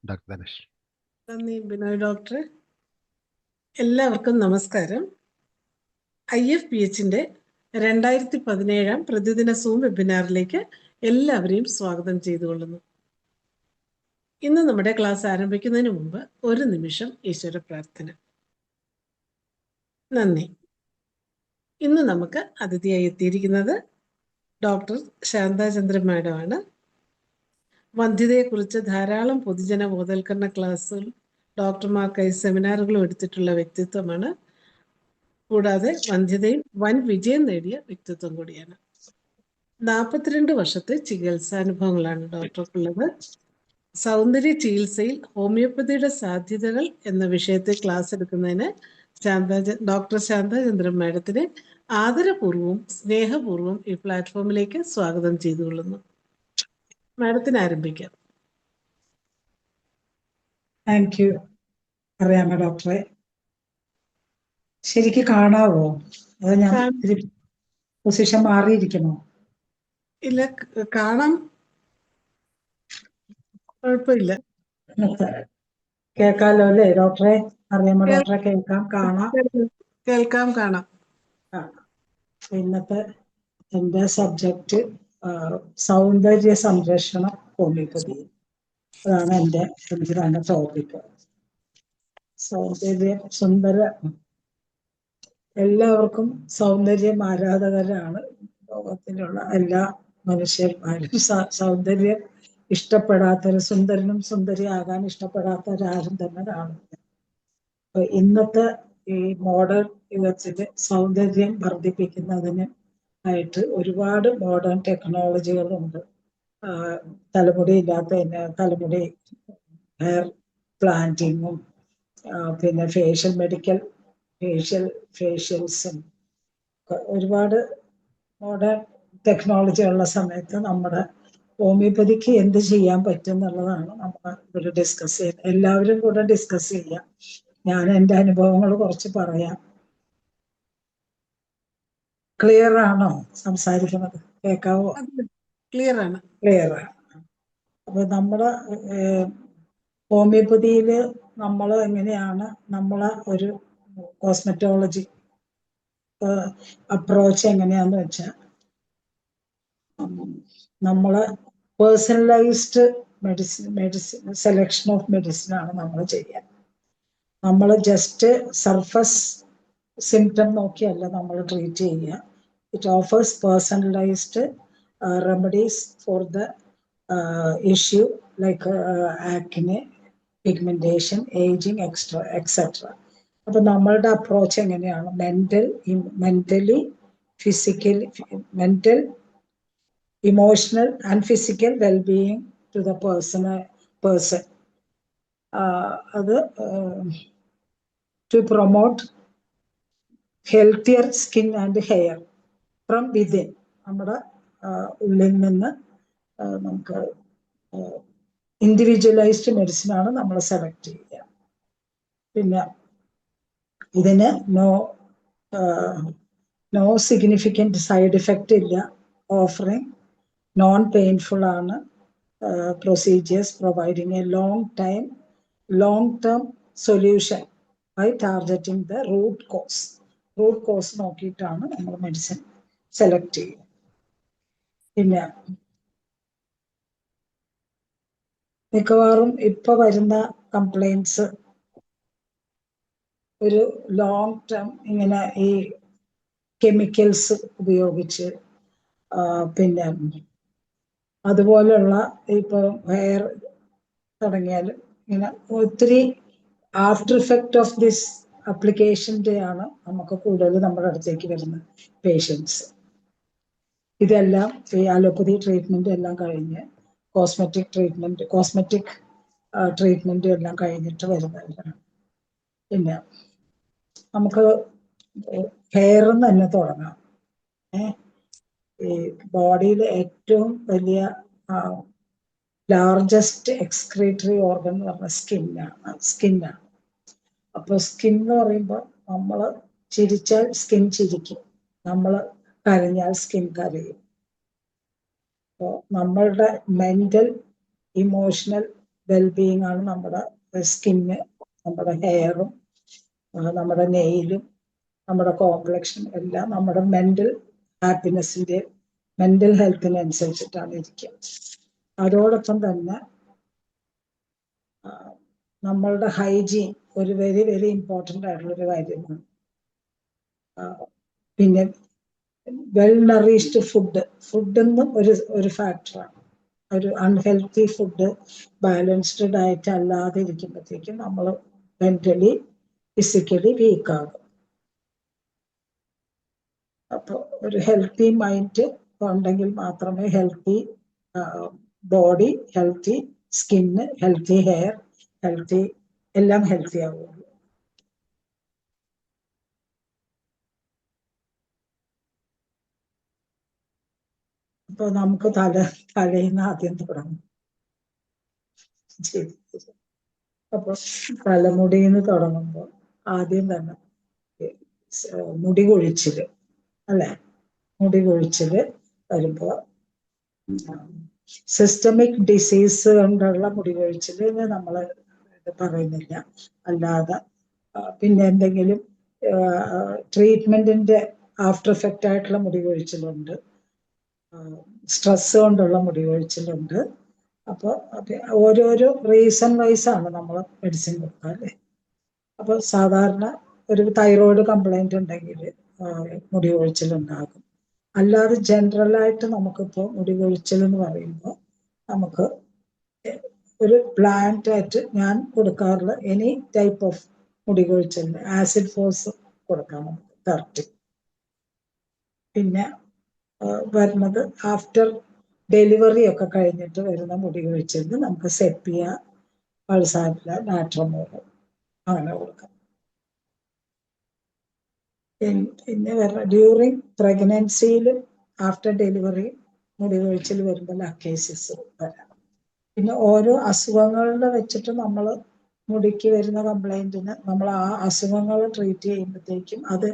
Doctor Dhanush. നന്ദി Binoy doctor. എല്ലാവർക്കും നമസ്കാരം. IFPHന്റെ 2017 പ്രതിദിന സൂം വെബിനാറിലേക്ക് എല്ലാവരെയും സ്വാഗതം ചെയ്തുകൊള്ളുന്നു. ഇന്ന് നമ്മുടെ ക്ലാസ് ആരംഭിക്കുന്നതിന് മുമ്പ് ഒരു നിമിഷം ഈശ്വര പ്രാർത്ഥന. നന്ദി. ഇന്ന് നമുക്ക് അതിഥിയായി എത്തിയിരിക്കുന്നത് ഡോക്ടർ ശാന്താചന്ദ്രൻ മാഡമാണ്. വന്ധ്യതയെക്കുറിച്ച് ധാരാളം പൊതുജന ബോധവൽക്കരണ ക്ലാസ്സുകൾ, ഡോക്ടർമാർക്കായി സെമിനാറുകളും എടുത്തിട്ടുള്ള വ്യക്തിത്വമാണ്. കൂടാതെ വന്ധ്യതയിൽ വൻ വിജയം നേടിയ വ്യക്തിത്വം കൂടിയാണ്. 42 വർഷത്തെ ചികിത്സാനുഭവങ്ങളാണ് ഡോക്ടർക്കുള്ളത്. സൗന്ദര്യ ചികിത്സയിൽ ഹോമിയോപ്പതിയുടെ സാധ്യതകൾ എന്ന വിഷയത്തിൽ ക്ലാസ് എടുക്കുന്നതിന് ഡോക്ടർ ശാന്താചന്ദ്രൻ മാഡത്തിനെ ആദരപൂർവ്വം സ്നേഹപൂർവ്വം ഈ പ്ലാറ്റ്ഫോമിലേക്ക് സ്വാഗതം ചെയ്തുകൊള്ളുന്നു. മാഡത്തിന് ആരംഭിക്കാം. Thank you. അറിയാമോ ഡോക്ടറെ? ശരിക്ക് കാണാവോ? അതോ ഞാൻ പൊസിഷൻ മാറിയിരിക്കണോ? ഇല്ല, കാണാം, കുഴപ്പമില്ല. കേൾക്കാലോ അല്ലേ ഡോക്ടറെ? അറിയാമോ ഡോക്ടറെ? കേൾക്കാം, കാണാം. കേൾക്കാം, കാണാം. ഇന്നത്തെ എൻ്റെ സബ്ജക്റ്റ് സൗന്ദര്യ സംരക്ഷണ ഹോമിയോപ്പതി. അതാണ് എൻ്റെ ടോപ്പിക്. സുന്ദര എല്ലാവർക്കും സൗന്ദര്യം ആരാധകരാണ്. ലോകത്തിലുള്ള എല്ലാ മനുഷ്യന്മാരും സൗന്ദര്യം ഇഷ്ടപ്പെടാത്തവർ, സുന്ദരനും സുന്ദരിയാകാൻ ഇഷ്ടപ്പെടാത്തവരാരും തന്നെ കാണുന്നില്ല. അപ്പൊ ഇന്നത്തെ ഈ മോഡേൺ യുഗത്തില് സൗന്ദര്യം വർദ്ധിപ്പിക്കുന്നതിന് ആയിട്ട് ഒരുപാട് മോഡേൺ ടെക്നോളജികളുണ്ട്. തലമുടി ഇല്ലാത്ത തലമുടി ഹെയർ പ്ലാന്റിങ്ങും പിന്നെ ഫേഷ്യൽസും ഒരുപാട് മോഡേൺ ടെക്നോളജി ഉള്ള സമയത്ത് നമ്മുടെ ഹോമിയോപ്പതിക്ക് എന്ത് ചെയ്യാൻ പറ്റും എന്നുള്ളതാണ് നമ്മൾ ഇവിടെ ഡിസ്കസ് ചെയ്യുന്നത്. എല്ലാവരും കൂടെ ഡിസ്കസ് ചെയ്യാം. ഞാൻ എൻ്റെ അനുഭവങ്ങൾ കുറച്ച് പറയാം. ക്ലിയർ ആണോ സംസാരിക്കുന്നത്? കേൾക്കാവോ? ക്ലിയർ ആണ്. ക്ലിയർ ആണ്. അപ്പൊ നമ്മുടെ ഹോമിയോപ്പതിയില് നമ്മൾ എങ്ങനെയാണ് നമ്മളെ ഒരു കോസ്മെറ്റോളജി അപ്രോച്ച് എങ്ങനെയാന്ന് വെച്ചാൽ, നമ്മള് personalised medicine selection of medicine ആണ് നമ്മൾ ചെയ്യുക. നമ്മൾ ജസ്റ്റ് സർഫസ് സിംറ്റം നോക്കിയല്ല നമ്മൾ ട്രീറ്റ് ചെയ്യുക. It offers personalised remedies for the issue like acne, pigmentation, ageing, etcetera. അപ്പൊ നമ്മളുടെ അപ്രോച്ച് എങ്ങനെയാണ്? Mentally, physically, emotional and physical wellbeing to the person. അത് to promote healthier skin and hair from within. നമ്മുടെ ഉള്ളിൽ നിന്ന് നമുക്ക് individualised medicine ആണ് നമ്മൾ സെലക്ട് ചെയ്യുക. പിന്നെ ഇതിന് നോ സിഗ്നിഫിക്കൻറ്റ് സൈഡ് എഫക്റ്റ് ഇല്ല. ഓഫറിങ് നോൺ പെയിൻഫുൾ ആണ്. Procedures providing a long term solution by targeting the root cause നോക്കിയിട്ടാണ് നമ്മൾ മെഡിസിൻ സെലക്ട് ചെയ്യുക. പിന്നെ മിക്കവാറും ഇപ്പൊ വരുന്ന കംപ്ലൈൻറ്റ്സ് ഒരു ലോങ് ടേം ഇങ്ങനെ ഈ കെമിക്കൽസ് ഉപയോഗിച്ച്, പിന്നെ അതുപോലെയുള്ള ഇപ്പൊ ഹെയർ തുടങ്ങിയാലും ഇങ്ങനെ ഒത്തിരി ആഫ്റ്റർ ഇഫക്റ്റ് ഓഫ് ദിസ് അപ്ലിക്കേഷൻ്റെ ആണ് നമുക്ക് കൂടുതൽ നമ്മുടെ അടുത്തേക്ക് വരുന്ന പേഷ്യൻസ്. ഇതെല്ലാം ഈ അലോപ്പതി ട്രീറ്റ്മെന്റ് എല്ലാം കഴിഞ്ഞ് കോസ്മെറ്റിക് ട്രീറ്റ്മെന്റ് എല്ലാം കഴിഞ്ഞിട്ട് വരുന്നവരാണ്. പിന്നെ നമുക്ക് ഹെയറിന്ന് തന്നെ തുടങ്ങാം. ഈ ബോഡിയിലെ ഏറ്റവും വലിയ ലാർജസ്റ്റ് എക്സ്ക്രീറ്ററി ഓർഗൻ എന്ന് പറഞ്ഞ സ്കിന്നാണ്. അപ്പൊ സ്കിൻ എന്ന് പറയുമ്പോൾ നമ്മൾ ചിരിച്ചാൽ സ്കിൻ ചിരിക്കും, നമ്മൾ കരഞ്ഞാൽ സ്കിൻ കരയും. അപ്പോൾ നമ്മളുടെ മെന്റൽ, ഇമോഷണൽ വെൽബീയിങ് ആണ് നമ്മുടെ സ്കിന്ന്, നമ്മുടെ ഹെയറും, നമ്മുടെ നെയിലും, നമ്മുടെ കോംപ്ലക്ഷൻ എല്ലാം നമ്മുടെ മെന്റൽ ഹാപ്പിനെസിന്റെ, മെന്റൽ ഹെൽത്തിനനുസരിച്ചിട്ടാണ് ഇരിക്കുക. അതോടൊപ്പം തന്നെ നമ്മളുടെ ഹൈജീൻ ഒരു വെരി വെരി ഇമ്പോർട്ടൻ്റ് ആയിട്ടുള്ളൊരു കാര്യമാണ്. പിന്നെ വെൽ നറിഷ്ഡ് ഫുഡെന്നും ഒരു ഫാക്ടറാണ്. ഒരു അൺഹെൽത്തി ഫുഡ്, ബാലൻസ്ഡ് ഡയറ്റ് അല്ലാതെ ഇരിക്കുമ്പോഴത്തേക്കും നമ്മൾ മെന്റലി ഫിസിക്കലി വീക്കാകും. അപ്പോൾ ഒരു ഹെൽത്തി മൈൻഡ് ഉണ്ടെങ്കിൽ മാത്രമേ healthy body, healthy skin, healthy hair, healthy എല്ലാം ഹെൽത്തി ആവുള്ളൂ. അപ്പൊ നമുക്ക് തലേന്ന് ആദ്യം തുടങ്ങും. അപ്പൊ തലമുടിന്ന് തുടങ്ങുമ്പോൾ ആദ്യം തന്നെ മുടി കൊഴിച്ചില്, അല്ലെ? മുടി കൊഴിച്ചില് വരുമ്പോ സിസ്റ്റമിക് ഡിസീസ് കൊണ്ടുള്ള മുടി കൊഴിച്ചില് നമ്മൾ പറയുന്നില്ല. അല്ലാതെ പിന്നെ എന്തെങ്കിലും ട്രീറ്റ്മെന്റിന്റെ ആഫ്റ്റർ എഫക്റ്റ് ആയിട്ടുള്ള മുടി കൊഴിച്ചിലുണ്ട്, സ്ട്രെസ് കൊണ്ടുള്ള മുടി കൊഴിച്ചിലുണ്ട്. അപ്പോൾ ഓരോരോ റീസൺ വൈസ് ആണ് നമ്മൾ മെഡിസിൻ കൊടുക്കുക, അല്ലേ? അപ്പോൾ സാധാരണ ഒരു തൈറോയ്ഡ് കംപ്ലൈന്റ് ഉണ്ടെങ്കിൽ മുടി കൊഴിച്ചിലുണ്ടാകും. അല്ലാതെ ജനറലായിട്ട് നമുക്കിപ്പോൾ മുടി കൊഴിച്ചിൽ എന്ന് പറയുമ്പോൾ നമുക്ക് ഒരു പ്ലാന്റ് ആയിട്ട് ഞാൻ കൊടുക്കാറുള്ള എനി ടൈപ്പ് ഓഫ് മുടി കൊഴിച്ചിലിന് ആസിഡ് ഫോഴ്സ് കൊടുക്കാം നമുക്ക് 30. പിന്നെ വരുന്നത് ആഫ്റ്റർ ഡെലിവറി ഒക്കെ കഴിഞ്ഞിട്ട് വരുന്ന മുടി കൊഴിച്ചിലിന് നമുക്ക് സെപ്പിയ, പൾസാറ്റില, നാട്രമോൾ അങ്ങനെ കൊടുക്കാം. പിന്നെ ഡ്യൂറിങ് പ്രഗ്നൻസിയിലും ആഫ്റ്റർ ഡെലിവറി മുടി കൊഴിച്ചിൽ വരുമ്പോൾ ലക്കേസിസ് വരാം. പിന്നെ ഓരോ അസുഖങ്ങളുടെ വെച്ചിട്ട് നമ്മൾ മുടിക്ക് വരുന്ന കംപ്ലൈന്റിന് നമ്മൾ ആ അസുഖങ്ങൾ ട്രീറ്റ് ചെയ്യുമ്പോഴത്തേക്കും അത്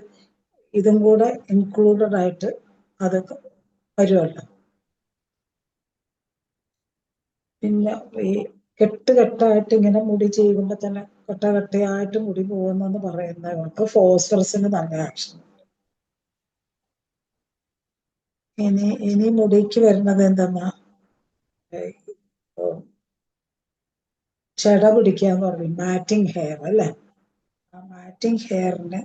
ഇതും കൂടെ ഇൻക്ലൂഡഡ് ആയിട്ട് അത് വരുമല്ലോ. പിന്നെ ഈ കെട്ടായിട്ട് ഇങ്ങനെ മുടി ചെയ്യുമ്പോൾ തന്നെ കെട്ടയായിട്ട് മുടി പോകുന്നെന്ന് പറയുന്നവർക്ക് ഫോസ്ഫറസിന് നല്ല ആക്ഷൻ. ഇനി മുടിക്ക് വരുന്നത് എന്തെന്നാ, ചെട പിടിക്കുക എന്ന് പറയും, മാറ്റിംഗ് ഹെയർ, അല്ലേ? ആ മാറ്റിംഗ് ഹെയറിന്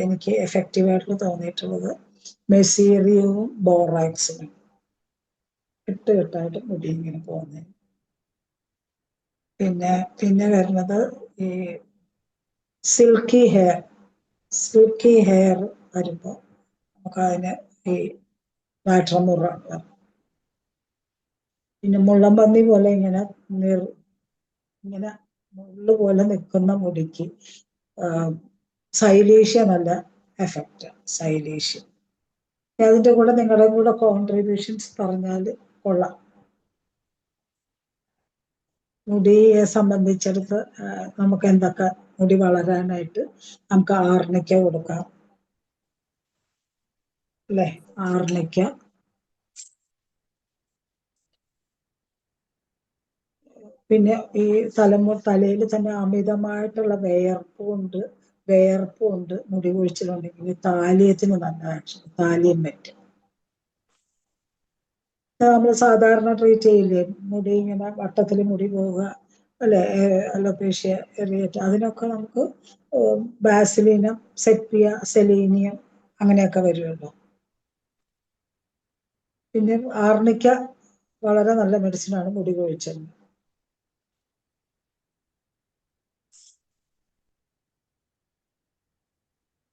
എനിക്ക് എഫക്റ്റീവായിട്ട് തോന്നിയിട്ടുള്ളത് മെസീറിയവും ബോറാക്സിനും. കെട്ടായിട്ട് മുടി ഇങ്ങനെ പോകുന്നത്. പിന്നെ വരുന്നത് ഈ സിൽക്കി ഹെയർ വരുമ്പോൾ നമുക്ക് അതിന് ഈ നാട്രമുറ. പിന്നെ മുള്ളംപന്നി പോലെ ഇങ്ങനെ മുള്ളു പോലെ നിൽക്കുന്ന മുടിക്ക് സൈലേഷ്യ നല്ല എഫക്റ്റ്. സൈലേഷ്യ അതിന്റെ കൂടെ നിങ്ങളുടെ കൂടെ കോൺട്രിബ്യൂഷൻസ് പറഞ്ഞാൽ കൊള്ളാം. മുടിയെ സംബന്ധിച്ചെടുത്ത് നമുക്ക് എന്തൊക്കെ മുടി വളരാനായിട്ട് നമുക്ക് ആർണിക്ക കൊടുക്കാം, അല്ലെ? ആർണിക്ക. പിന്നെ ഈ തലയിൽ തന്നെ അമിതമായിട്ടുള്ള വേർപ്പുണ്ട് മുടി കൊഴിച്ചിലുണ്ടെങ്കിൽ താലിയത്തിന് നല്ല ആക്ഷൻ. താലിയം പറ്റും. നമ്മൾ സാധാരണ ട്രീറ്റ് ചെയ്യില്ലേ, മുടി ഇങ്ങനെ വട്ടത്തിൽ മുടി പോവുക, അല്ലെ? അലോപേഷ്യ എറിയേറ്റ്, അതിനൊക്കെ നമുക്ക് ബാസിലിനം, സെപ്പിയ, സെലീനിയം അങ്ങനെയൊക്കെ വരുമല്ലോ. പിന്നെ ആർണിക്ക വളരെ നല്ല മെഡിസിനാണ് മുടി കൊഴിച്ചൽ.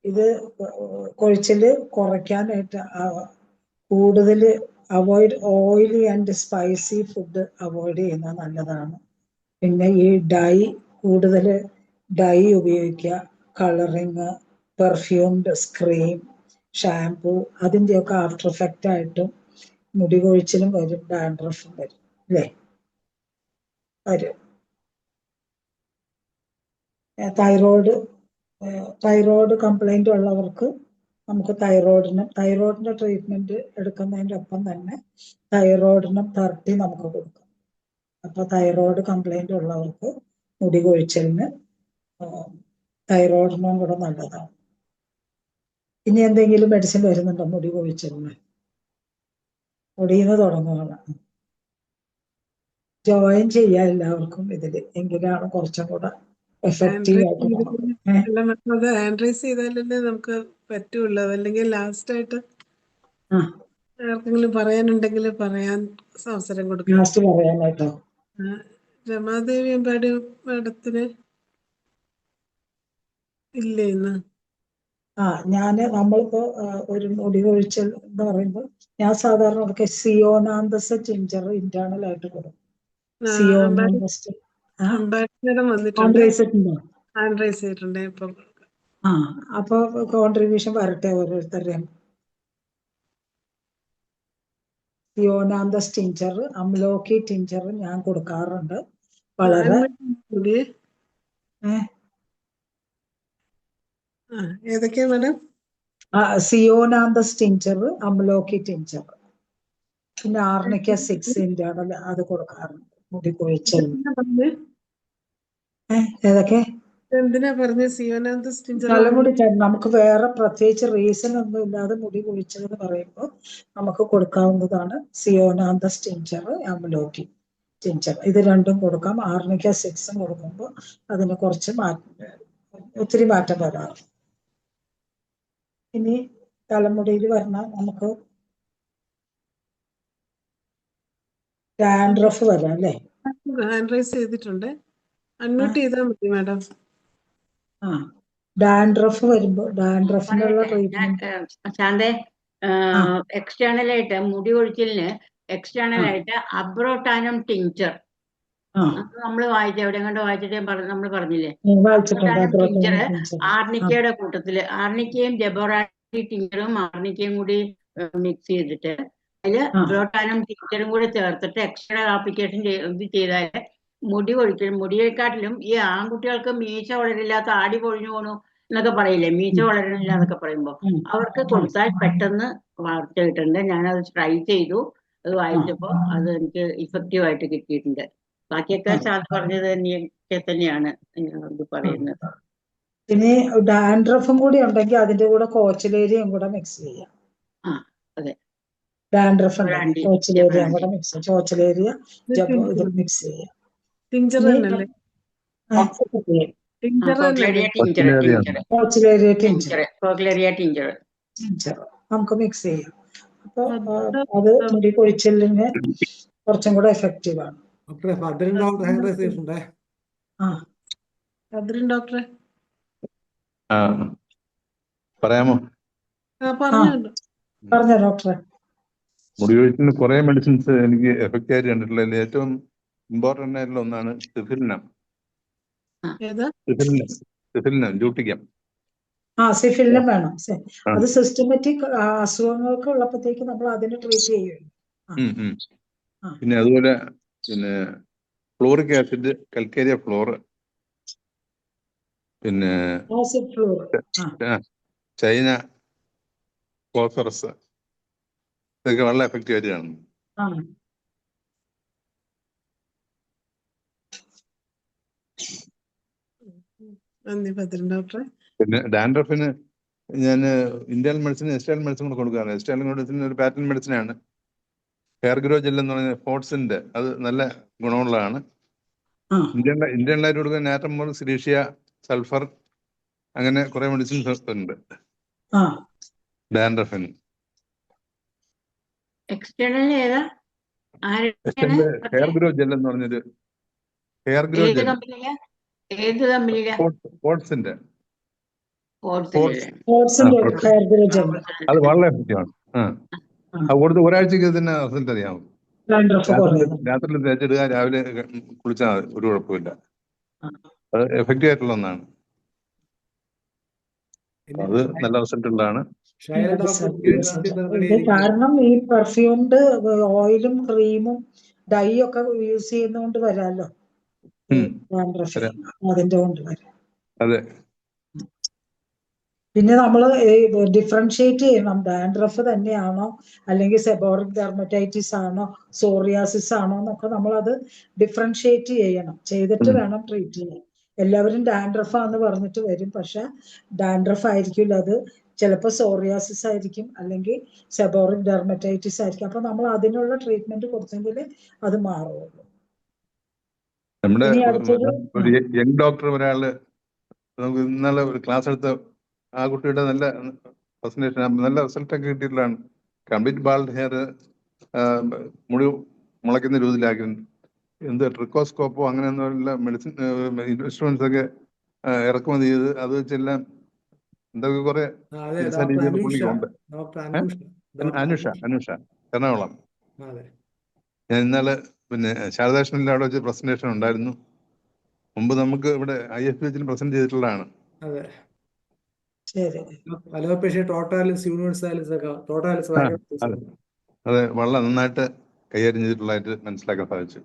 ഇത് കൊഴിച്ചില് കുറയ്ക്കാനായിട്ട് കൂടുതൽ oily and spicy food avoid ചെയ്യുന്നത് നല്ലതാണ്. പിന്നെ ഈ കൂടുതൽ ഡൈ ഉപയോഗിക്കുക, കളറിങ്, പെർഫ്യൂംഡ് ക്രീം, ഷാംപൂ, അതിൻ്റെയൊക്കെ ആഫ്റ്റർ എഫക്റ്റ് ആയിട്ടും മുടി കൊഴിച്ചിലും വരും, ഡാൻഡ്രഫും വരും, അല്ലേ? വരും. തൈറോയ്ഡ് കംപ്ലൈന്റ് ഉള്ളവർക്ക് നമുക്ക് തൈറോയിഡിന്റെ ട്രീറ്റ്മെന്റ് എടുക്കുന്നതിൻ്റെ ഒപ്പം തന്നെ തൈറോയിഡിനും 30 നമുക്ക് കൊടുക്കാം. അപ്പൊ തൈറോയ്ഡ് കംപ്ലൈന്റ് ഉള്ളവർക്ക് മുടി കൊഴിച്ചലിന് തൈറോയിഡിനും കൂടെ നല്ലതാണ്. ഇനി എന്തെങ്കിലും മെഡിസിൻ വരുന്നുണ്ടോ മുടി കൊഴിച്ചലിന്? മുടിയിൽ നിന്ന് തുടങ്ങുകയാണ്. ജോയിൻ ചെയ്യാൻ എല്ലാവർക്കും ഇതില്, എങ്കിലാണ് കുറച്ചും കൂടെ എഫക്റ്റീവ് ആയിട്ട് പോകുന്നത്. അത് ആൻഡ്രൈസ് ചെയ്താലല്ലേ നമുക്ക് പറ്റുള്ളൂ, അല്ലെങ്കിൽ ലാസ്റ്റ് ആയിട്ട് ആർക്കെങ്കിലും പറയാനുണ്ടെങ്കിൽ പറയാൻ അവസരം കൊടുക്കാം. ലാസ്റ്റ് പറയാനായിട്ടോ? രമാദേവി അമ്പാടി മാഡത്തിന് ഇല്ലേ ഇന്ന്? നമ്മളിപ്പോ ഒരു മുടി കൊഴിച്ചൽ എന്ന് പറയുമ്പോൾ ഞാൻ സാധാരണ അവർക്ക് സിയോനാന്തസ് ടിഞ്ചർ ഇന്റേണൽ ആയിട്ട് കൊടുക്കും. സിയോനാന്തസ് അമ്പാടിമാഡം വന്നിട്ടുണ്ട്, ആൻഡ്രൈസ് ചെയ്തിട്ടുണ്ട്. ഇപ്പം അപ്പൊ കോൺട്രിബ്യൂഷൻ വരട്ടെ ഓരോരുത്തരുടെയും. സിയോനാന്തസ് ടിഞ്ചർ, അമ്ലോക്കി ടിഞ്ചർ ഞാൻ കൊടുക്കാറുണ്ട്. വളരെ ഏതൊക്കെയാ മാഡം? സിയോനാന്തസ് ടിഞ്ചർ, അമ്ലോക്കി ടിഞ്ചർ, പിന്നെ ആർണിക്ക 6 ഇന്റേണൽ അത് കൊടുക്കാറുണ്ട് മുടി കൊഴിച്ചൽ. ഏതൊക്കെ? എന്തിനാ പറഞ്ഞ സിയോനാന്തസ് ടിഞ്ചർ? തലമുടി നമുക്ക് വേറെ പ്രത്യേകിച്ച് റീസൺ ഒന്നും ഇല്ലാതെ മുടി കൊഴിച്ചതെന്ന് പറയുമ്പോൾ നമുക്ക് കൊടുക്കാവുന്നതാണ് സിയോനാന്തസ് ടിഞ്ചർ, അമ്ലോക്കി ടിഞ്ചർ. ഇത് രണ്ടും കൊടുക്കാം. ആർണിക്ക 6 കൊടുക്കുമ്പോൾ അതിന് കുറച്ച് ഒത്തിരി മാറ്റം വരാറ്. ഇനി തലമുടിയിൽ പറഞ്ഞാൽ നമുക്ക് ഡാൻഡ്രഫ് വരാം അല്ലേ? ആൻഡ്രൈസ് ചെയ്തിട്ടുണ്ട്, അൺമ്യൂട്ട് ചെയ്താൽ മതി മാഡം. ഡാൻഡ്രഫ് വരുമ്പോ ഡാൻഡ്രഫിനുള്ള ട്രീറ്റ്മെന്റ് ശാന്തേ, എക്സ്റ്റേണൽ ആയിട്ട് മുടി കൊഴിച്ചിലിന് എക്സ്റ്റേണൽ ആയിട്ട് അബ്രോട്ടാനം ടിഞ്ചർ നമ്മള് വായിച്ച എവിടെ കണ്ട് വായിച്ചിട്ട് നമ്മൾ പറഞ്ഞില്ലേ, ടിഞ്ചർ ആർണിക്കയുടെ കൂട്ടത്തില് ആർണിക്കയും ജബോറാറ്റി ടിഞ്ചറും ആർണിക്കയും കൂടി മിക്സ് ചെയ്തിട്ട് അതില് അബ്രോട്ടാനം ടിഞ്ചറും കൂടി ചേർത്തിട്ട് എക്സ്റ്റേണൽ ആപ്ലിക്കേഷൻ ചെയ്താല് മുടി കൊഴിക്കലും മുടിയെക്കാട്ടിലും ഈ ആൺകുട്ടികൾക്ക് മീശ വളരില്ലാത്ത ആടി പൊഴിഞ്ഞു പോണു എന്നൊക്കെ പറയില്ലേ, മീശ വളരണില്ല എന്നൊക്കെ പറയുമ്പോ അവർക്ക് കൊടുത്താൽ പെട്ടെന്ന് വളർച്ച കിട്ടുന്നുണ്ട്. ഞാനത് ട്രൈ ചെയ്തു, അത് വായിച്ചപ്പോ അത് എനിക്ക് ഇഫക്റ്റീവ് ആയിട്ട് കിട്ടിയിട്ടുണ്ട്. ബാക്കിയൊക്കെ ശാന്ത പറഞ്ഞത് തന്നെയാണ് ഇത് പറയുന്നത്. ഇനി ഡാൻഡ്രഫും കൂടി ഉണ്ടെങ്കിൽ അതിന്റെ കൂടെ കോച്ചിലേരിയും കൂടെ മിക്സ് ചെയ്യാം. അതെ, ഡാൻഡ്രഫ് കോച്ചിലേരിയും കൂടെ മിക്സ് ചെയ്യാം. കോച്ചിലേരിയ ഇത് മിക്സ് ചെയ്യാം. നമുക്ക് മിക്സ് ചെയ്യാം. അപ്പൊ അത് മുടി കൊഴിച്ചലിന് കുറച്ചും കൂടെ എഫക്റ്റീവ് ആണ്. ഡോക്ടറെ പറയാമോ? പറഞ്ഞോ ഡോക്ടറെ. മുടി കൊഴിച്ചിലിന് കുറെ മെഡിസിൻസ് എനിക്ക് എഫക്റ്റ് ആയിട്ട് കണ്ടിട്ടുള്ളതിൽ ഏറ്റവും ഇമ്പോർട്ടന്റ് ആയിട്ടുള്ള ഒന്നാണ് സിഫിലിനം, ജൂട്ടിക്കം. സിഫിലിനം വേണം. അത് സിസ്റ്റമാറ്റിക് അസുഖങ്ങൾക്ക് ഉള്ളപ്പോഴത്തേക്ക് നമ്മൾ അതിന് ട്രീറ്റ് ചെയ്യും. പിന്നെ അതുപോലെ പിന്നെ ഫ്ലോറിക് ആസിഡ്, കൽക്കേരിയ ഫ്ലോർ, പിന്നെ ചൈന ഫോസ്ഫറസ്, ഇതൊക്കെ വളരെ എഫക്റ്റീവ് ആയിട്ട് കാണുന്നു. പിന്നെ ഡാൻഡ്രഫിന് ഞാൻ ഇന്ത്യൻ മെഡിസിൻ, എസ്റ്റേൽ മെഡിസിൻ കൂടെ കൊടുക്കാറ്. എസ്റ്റേൽ മെഡിസിൻ ഒരു പാറ്റേൺ മെഡിസിനാണ്. ഹെയർ ഗ്രോ ജെൽ എന്ന് പറയുന്നത് ഫോർട്സിന്റെ, അത് നല്ല ഗുണമുള്ളതാണ്. ഇന്ത്യനിലായിട്ട് കൊടുക്കുന്ന നാറ്റമോൾ, സിലീഷ്യ, സൾഫർ, അങ്ങനെ കുറെ മെഡിസിൻസ് ഉണ്ട് ഡാൻഡ്രഫിന്. ഹെയർ ഗ്രോ ജെൽ എന്ന് പറഞ്ഞൊരു ഹെയർ ഗ്രോ ജെൽ, ഫോർട്സിന്റെ അത് വളരെ എഫക്റ്റീവ് ആണ്. അത് കൊടുത്ത് ഒരാഴ്ചക്ക് തന്നെ റിസൾട്ട് അറിയാമോ. രാത്രി തേച്ചിടുക, രാവിലെ കുളിച്ചാൽ ഒരു കുഴപ്പമില്ല. അത് എഫക്റ്റീവ് ആയിട്ടുള്ള ഒന്നാണ്. അത് നല്ല റിസൾട്ട് ഉള്ളതാണ്. കാരണം ഈ പെർഫ്യൂംഡ് ഓയിലും ക്രീമും ഡൈ ഒക്കെ യൂസ് ചെയ്യുന്നോണ്ട് വരാല്ലോ അതിന്റെ കൊണ്ട് വരാം. അതെ, പിന്നെ നമ്മൾ ഡിഫറൻഷിയേറ്റ് ചെയ്യണം, ഡാൻഡ്രഫ് തന്നെയാണോ അല്ലെങ്കിൽ സെബോറിക് ഡെർമറ്റൈറ്റിസ് ആണോ സോറിയാസിസ് ആണോ എന്നൊക്കെ നമ്മളത് ഡിഫറൻഷിയേറ്റ് ചെയ്യണം, ചെയ്തിട്ട് വേണം ട്രീറ്റ് ചെയ്യാൻ. എല്ലാവരും ഡാൻഡ്രഫ് ആണെന്ന് പറഞ്ഞിട്ട് വരും, പക്ഷെ ഡാൻഡ്രഫ് ആയിരിക്കില്ല, അത് ചിലപ്പോൾ സോറിയാസിസ് ആയിരിക്കും അല്ലെങ്കിൽ സെബോറിക് ഡെർമറ്റൈറ്റിസ് ആയിരിക്കും. അപ്പൊ നമ്മൾ അതിനുള്ള ട്രീറ്റ്മെന്റ് കൊടുത്തെങ്കിൽ അത് മാറുള്ളൂ. നമ്മുടെ ഇനി അടുത്തത് ഒരു യങ് ഡോക്ടർ ഒരാള് നമുക്ക് ഇന്നലെ ഒരു ക്ലാസ് എടുത്ത ആ കുട്ടിയുടെ നല്ല പ്രസന്റേഷൻ, നല്ല റിസൾട്ട് ഒക്കെ കിട്ടിയിട്ടുള്ളതാണ്. കംപ്ലീറ്റ് ബാൾഡ് ഹെയർ, മുടി മുളയ്ക്കുന്ന രീതിയിലാക്കി, എന്ത് ട്രിക്കോസ്കോപ്പോ അങ്ങനെയൊന്നുമില്ല, മെഡിസിൻ ഇൻസ്ട്രുമെന്റ്സ് ഒക്കെ ഇറക്കുമതി ചെയ്ത് അത് വെച്ചെല്ലാം എന്തൊക്കെ കുറെ ചികിത്സാ രീതികൾ പുള്ളിക്കുണ്ട്. അനുഷ എറണാകുളം. ഞാൻ ഇന്നലെ പിന്നെ ശാരദാകൃഷ്ണനിൽ അവിടെ വെച്ച് പ്രസന്റേഷൻ ഉണ്ടായിരുന്നു. മുമ്പ് നമുക്ക് ഇവിടെ IFPH പ്രസന്റ് ചെയ്തിട്ടുള്ളതാണ്. അതെ, വളരെ നന്നായിട്ട് കൈകാര്യം ചെയ്തിട്ടുള്ളതായിട്ട് മനസ്സിലാക്കാൻ സാധിച്ചു.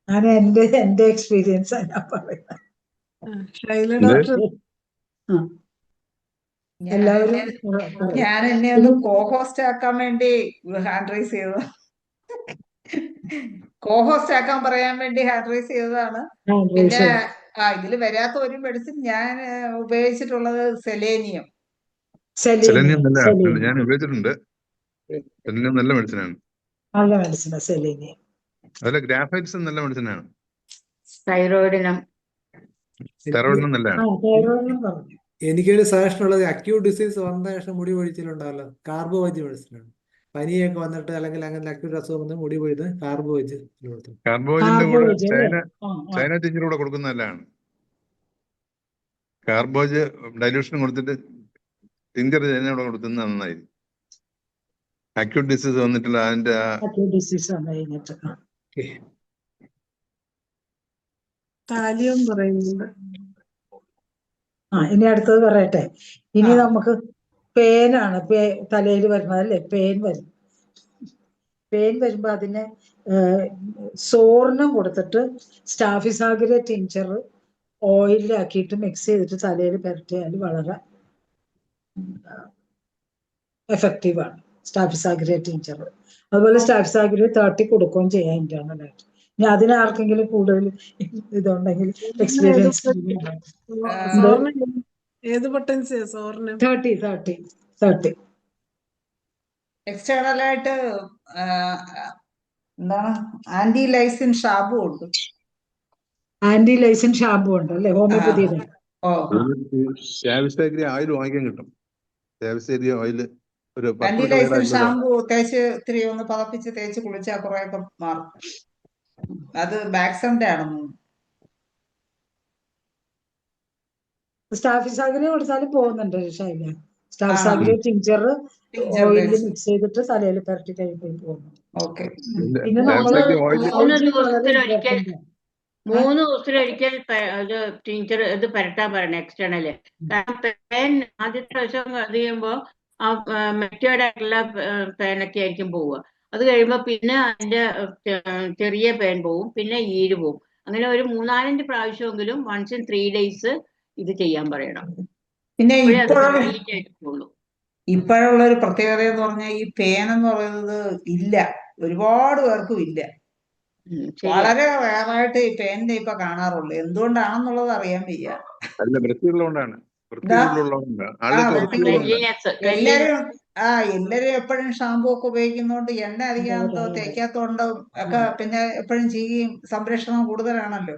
ഞാൻ എന്റെ എക്സ്പീരിയൻസ് ഞാൻ പറയുന്നത്. ഞാൻ എന്നെ ഒന്ന് കോഹോസ്റ്റ് ആക്കാൻ വേണ്ടി ഹാൻഡ് റൈസ് ചെയ്തത്, കോഹോസ്റ്റ് ആക്കാൻ പറയാൻ വേണ്ടി ഹാൻഡ് റൈസ് ചെയ്തതാണ്. പിന്നെ ഇതിൽ വരാത്ത ഒരു മെഡിസിൻ ഞാൻ ഉപയോഗിച്ചിട്ടുള്ളത് സെലേനിയം. ഞാൻ ഉപയോഗിച്ചിട്ടുണ്ട്. സെലേനിയം നല്ല മെഡിസിനാണ്. നല്ല മെഡിസിനാണ് സെലേനിയം. അതുപോലെ ഗ്രാഫൈറ്റ്സ് നല്ല മെഡിസിനാണ്. തൈറോയിഡിനും നല്ലതാണ്. എനിക്കൊരു സജഷൻ ഉള്ളത്, അക്യൂട്ട് ഡിസീസ് വന്ന ശേഷം മുടി കൊഴിച്ചിലുണ്ടാവല്ലോ, കാർബോ വെച്ച് മെഡിസിനാണ്. പനിയൊക്കെ വന്നിട്ട് അല്ലെങ്കിൽ അങ്ങനെ അക്യൂട്ട് അസുഖം വന്ന് മുടി കൊഴിത് കാർബോ വെച്ച് കാർബോജിന്റെ കൂടെ ചൈന ടീച്ചർ കൂടെ കൊടുക്കുന്ന നല്ലതാണ്. കാർബോജ് ഡൈലൂഷൻ കൊടുത്തിട്ട് ടിഞ്ചർ ചൈന കൂടെ കൊടുക്കുന്നത് നന്നായി. അക്യൂട്ട് ഡിസീസ് വന്നിട്ടുള്ള അതിന്റെ താലിയം പറയുന്നുണ്ട്. ഇനി അടുത്തത് പറയട്ടെ. ഇനി നമുക്ക് പേനാണ് തലയിൽ വരുന്നത് അല്ലേ, പെയിൻ വരുമ്പോ അതിനെ സോറിനും കൊടുത്തിട്ട് സ്റ്റാഫിസാഗിരെ ടിഞ്ചർ ഓയിലാക്കിയിട്ട് മിക്സ് ചെയ്തിട്ട് തലയിൽ പുരട്ടിയാൽ വളരെ എഫക്റ്റീവാണ് സ്റ്റാഫിസാഗിരെ ടിഞ്ചർ. അതുപോലെ സ്റ്റാഫിസാഗിരെ 30 കൊടുക്കുകയും ചെയ്യാം ഇന്റേണലായിട്ട്. ഇനി അതിനാർക്കെങ്കിലും കൂടുതൽ ഇതുണ്ടെങ്കിൽ എക്സ്പീരിയൻസ് ഏത് പൊട്ടൻസിയാ സോറിന്? 30 എക്സ്റ്റേണലായിട്ട് എന്താണ് ആന്റി ലൈസിൻ ഷാമ്പു ഉണ്ട്. ആന്റി ലൈസിൻ ഷാമ്പു ഉണ്ട് അല്ലെ, ഹോമിയോപ്പതിയുടെ. ഓയിൽ വാങ്ങിക്കാൻ കിട്ടും. ഓയിൽ ഒരു ആന്റി ലൈസിൻ ഷാമ്പു തേച്ച് ഇത്തിരി ഒന്ന് പതപ്പിച്ച് തേച്ച് കുളിച്ചാൽ കുറെയൊക്കെ മാറും. അത് ബാക്സന്റെ ആണെന്ന്. സ്റ്റാഫിസാഗിരെ കൊടുത്താലും പോകുന്നുണ്ട് ശൈല. സ്റ്റാഫിസാഗിരെ ടിഞ്ചർ ഓയിലിൽ മിക്സ് ചെയ്തിട്ട് തലയിൽ പുരട്ടി കഴിയുമ്പോൾ പോകുന്നു. പിന്നെ നമ്മള് 3 ദിവസത്തിലൊരിക്കൽ ഇത് ടീച്ചർ ഇത് പുരട്ടാൻ പറയണം എക്സ്റ്റേണല്. കാരണം പേൻ ആദ്യത്തെ പ്രാവശ്യം അത് ചെയ്യുമ്പോ മെറ്റേർഡ് ആയിട്ടുള്ള പേനൊക്കെ ആയിരിക്കും പോവുക. അത് കഴിയുമ്പോ പിന്നെ അതിന്റെ ചെറിയ പേൻ പോവും, പിന്നെ ഈര് പോവും. അങ്ങനെ ഒരു 3-4 പ്രാവശ്യമെങ്കിലും once in 3 days ഇത് ചെയ്യാൻ പറയണം. പിന്നെ ഇപ്പോഴുള്ള ഒരു പ്രത്യേകത എന്ന് പറഞ്ഞാൽ ഈ പേൻ എന്ന് പറയുന്നത് ഇല്ല, ഒരുപാട് പേർക്കും ഇല്ല. വളരെ റയറായിട്ട് ഈ പേനിന്റെ ഇപ്പൊ കാണാറുള്ളൂ. എന്തുകൊണ്ടാണെന്നുള്ളത് അറിയാൻ വയ്യ. എല്ലാരും എപ്പോഴും ഷാമ്പു ഒക്കെ ഉപയോഗിക്കുന്നോണ്ട് എണ്ണ അധികം തേക്കാത്തോണ്ടും ഒക്കെ പിന്നെ എപ്പോഴും ചീകയും സംരക്ഷണം കൂടുതലാണല്ലോ.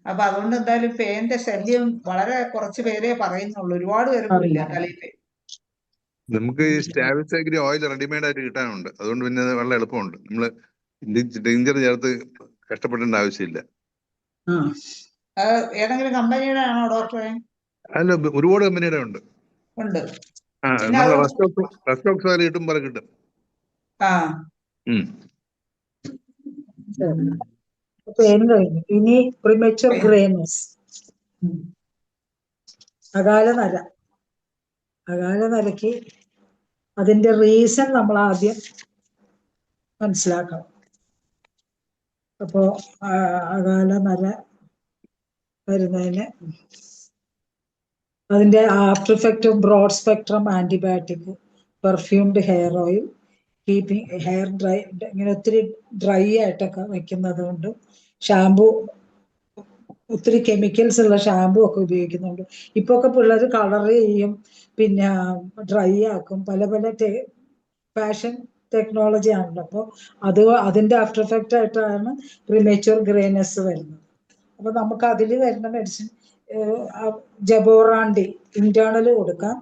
അപ്പൊ അതുകൊണ്ട് എന്തായാലും പേന്റെ ശല്യം വളരെ കുറച്ച് പേരെ പറയുന്നുള്ളൂ, ഒരുപാട് പേർക്കും ഇല്ല തലയിൽ. നമുക്ക് ഈ സ്റ്റാഫിസാഗിരെ ഓയിൽ റെഡിമെയ്ഡ് ആയിട്ട് കിട്ടാനുണ്ട്. അതുകൊണ്ട് പിന്നെ വളരെ എളുപ്പമുണ്ട്. നമ്മള് ടിഞ്ചർ ചേർത്ത് കഷ്ടപ്പെടേണ്ട ആവശ്യമില്ല. ഏതെങ്കിലും കമ്പനിയുടെ ആണോ ഡോക്ടറെ? അല്ല, ഒരുപാട് കമ്പനിയുടെ ഉണ്ട്. റെസ്റ്റോക്സ് ഓയിൽ കിട്ടും, പോലെ കിട്ടും. ഇനി പ്രിമച്വർ ഗ്രേനെസ്, അകാല നരയ്ക്ക് അതിന്റെ റീസൺ നമ്മൾ ആദ്യം മനസ്സിലാക്കണം. അപ്പോ അകാല നര വരുന്നതിന് അതിന്റെ ആഫ്റ്റർ ഇഫക്റ്റും broad spectrum antibiotic, perfumed hair oil, keeping hair dry, ഇങ്ങനെ ഒത്തിരി ഡ്രൈ ആയിട്ടൊക്കെ വെക്കുന്നത് കൊണ്ട് ഷാമ്പു, ഒത്തിരി കെമിക്കൽസ് ഉള്ള ഷാമ്പു ഒക്കെ ഉപയോഗിക്കുന്നുണ്ട്. ഇപ്പൊ ഒക്കെ പിള്ളേർ കളർ ചെയ്യും, പിന്നെ ഡ്രൈ ആക്കും, പല പല ഫാഷൻ ടെക്നോളജി ആണല്ലോ. അപ്പോൾ അതിന്റെ ആഫ്റ്റർ എഫക്റ്റ് ആയിട്ടാണ് പ്രിമേച്വർ ഗ്രേനെസ് വരുന്നത്. അപ്പൊ നമുക്ക് അതിൽ വരുന്ന മെഡിസിൻ ജബോറാണ്ടി ഇന്റേണൽ കൊടുക്കാം,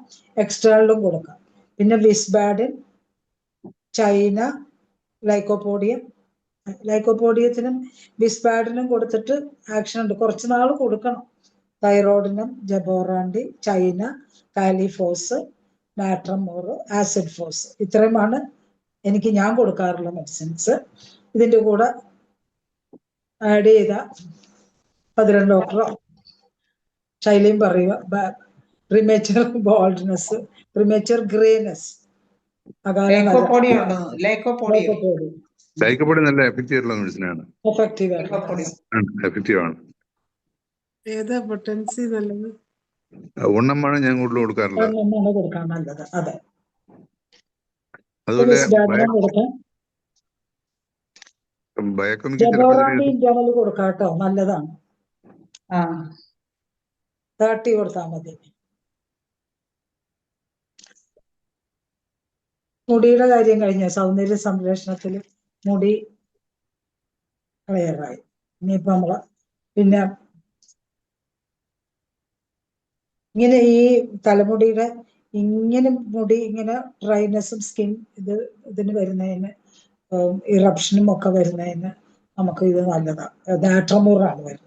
എക്സ്റ്റേണലും കൊടുക്കാം. പിന്നെ വിസ്ബാഡിൻ, ചൈന, ലൈക്കോപോഡിയത്തിനും വിസ്ബാഡിനും കൊടുത്തിട്ട് ആക്ഷൻ ഉണ്ട്. കുറച്ച് നാൾ കൊടുക്കണം. തൈറോയിഡിനും ജബോറാണ്ടി, ചൈന, കാലിഫോസ്, മാട്രമോർ, ആസിഡ് ഫോസ്, ഇത്രയുമാണ് ഞാൻ കൊടുക്കാറുള്ള മെഡിസിൻസ്. ഇതിന്റെ കൂടെ ആഡ് ചെയ്ത ഭദ്രൻ ഡോക്ടറോ ശൈലിയും പറയുക പ്രിമേച്ചർ ബോൾഡ്നെസ്, പ്രിമേച്ചർ ഗ്രേനെസ്, ലൈക്കോപോഡി നല്ല എഫക്റ്റീവ് മെഡിസിനാണ്. എഫക്റ്റീവ് ആണ്. ഏതാ പൊട്ടൻസി നല്ലത്? ഉണ്ണമാണ് ഞാൻ കൂടുതൽ കൊടുക്കാറുള്ളത്. കൊടുക്കാൻ നല്ലത്. അതെ, അതുപോലെ ജബോറാണ്ടി ഇന്റേണൽ കൊടുക്കാം കേട്ടോ, നല്ലതാണ്. 30 കൊടുത്താൽ മതി. മുടിയുടെ കാര്യം കഴിഞ്ഞ സൗന്ദര്യ സംരക്ഷണത്തിൽ മുടി ക്ലിയറായി. ഇനിയിപ്പോ നമ്മള് പിന്നെ ഇങ്ങനെ ഈ തലമുടിയുടെ ഇങ്ങനെ മുടി ഇങ്ങനെ ഡ്രൈനെസ്സും സ്കിൻ ഇതിന് വരുന്നതിന് ഇറപ്ഷനും ഒക്കെ വരുന്നതിന് നമുക്ക് ഇത് നല്ലതാണ്. നാട്രമൂറാണ് വരുന്നത്.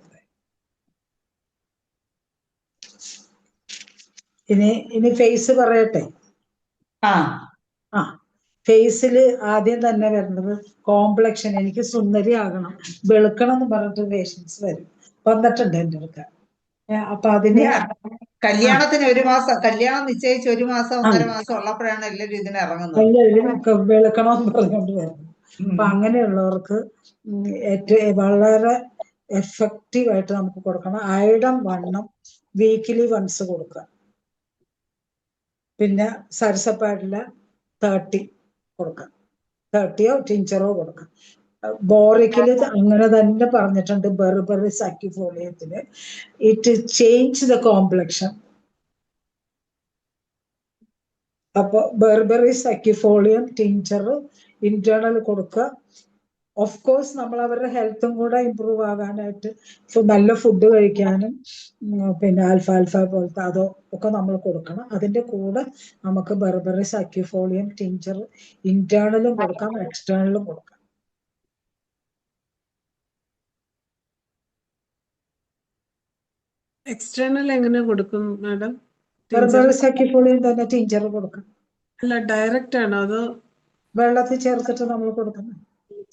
ഇനി ഫേസ് പറയട്ടെ. ഫേസിൽ ആദ്യം തന്നെ വരുന്നത് കോംപ്ലക്ഷൻ. എനിക്ക് സുന്ദരി ആകണം, വെളുക്കണം എന്ന് പറഞ്ഞിട്ട് പേഷ്യൻസ് വന്നിട്ടുണ്ട് എൻ്റെ അടുത്ത്. അപ്പൊ അതിന് കല്യാണത്തിന് കല്യാണം നിശ്ചയിച്ച് 1 മാസം 1.5 മാസം ഉള്ളപ്പോഴാണ് എല്ലാവരും ഇതിന് ഇറങ്ങുന്നത്. എല്ലാവരും വെളുക്കണമെന്ന് പറഞ്ഞുകൊണ്ട് വരുന്നത്. അപ്പൊ അങ്ങനെയുള്ളവർക്ക് വളരെ എഫക്റ്റീവ് ആയിട്ട് നമുക്ക് കൊടുക്കണം. അയഡം വണ്ണം വീക്കിലി വൺസ് കൊടുക്കുക. പിന്നെ സരസപ്പാടില 30 കൊടുക്കാം, 30യോ ടിഞ്ചറോ കൊടുക്കാം. ബോറിക്കില് അങ്ങനെ തന്നെ പറഞ്ഞിട്ടുണ്ട്. ബെർബറി സാക്കിഫോളിയത്തില് ഇറ്റ് ചേഞ്ച് ദ കോംപ്ലക്ഷൻ. അപ്പൊ ബെർബറി സാക്കിഫോളിയം ടിഞ്ചർ ഇന്റേണൽ കൊടുക്കുക. ഓഫ് കോഴ്സ് നമ്മൾ അവരുടെ ഹെൽത്തും കൂടെ ഇമ്പ്രൂവ് ആകാനായിട്ട് നല്ല ഫുഡ് കഴിക്കാനും പിന്നെ ആൽഫാൽഫ പോലത്തെ അതോ ഒക്കെ നമ്മൾ കൊടുക്കണം. അതിന്റെ കൂടെ നമുക്ക് ബെർബറി സാക്കിഫോളിയം ടിഞ്ചർ ഇന്റേണലും കൊടുക്കാം, എക്സ്റ്റേണലും കൊടുക്കാം. എക്സ്റ്റേണൽ എങ്ങനെ കൊടുക്കും മാഡം? ബെർബറി സാക്കിഫോളിയം തന്നെ ടിഞ്ചർ കൊടുക്കാം. അല്ല, ഡയറക്റ്റ് ആണോ അതോ വെള്ളത്തിൽ ചേർത്തിട്ട് നമ്മൾ കൊടുക്കുന്നത്?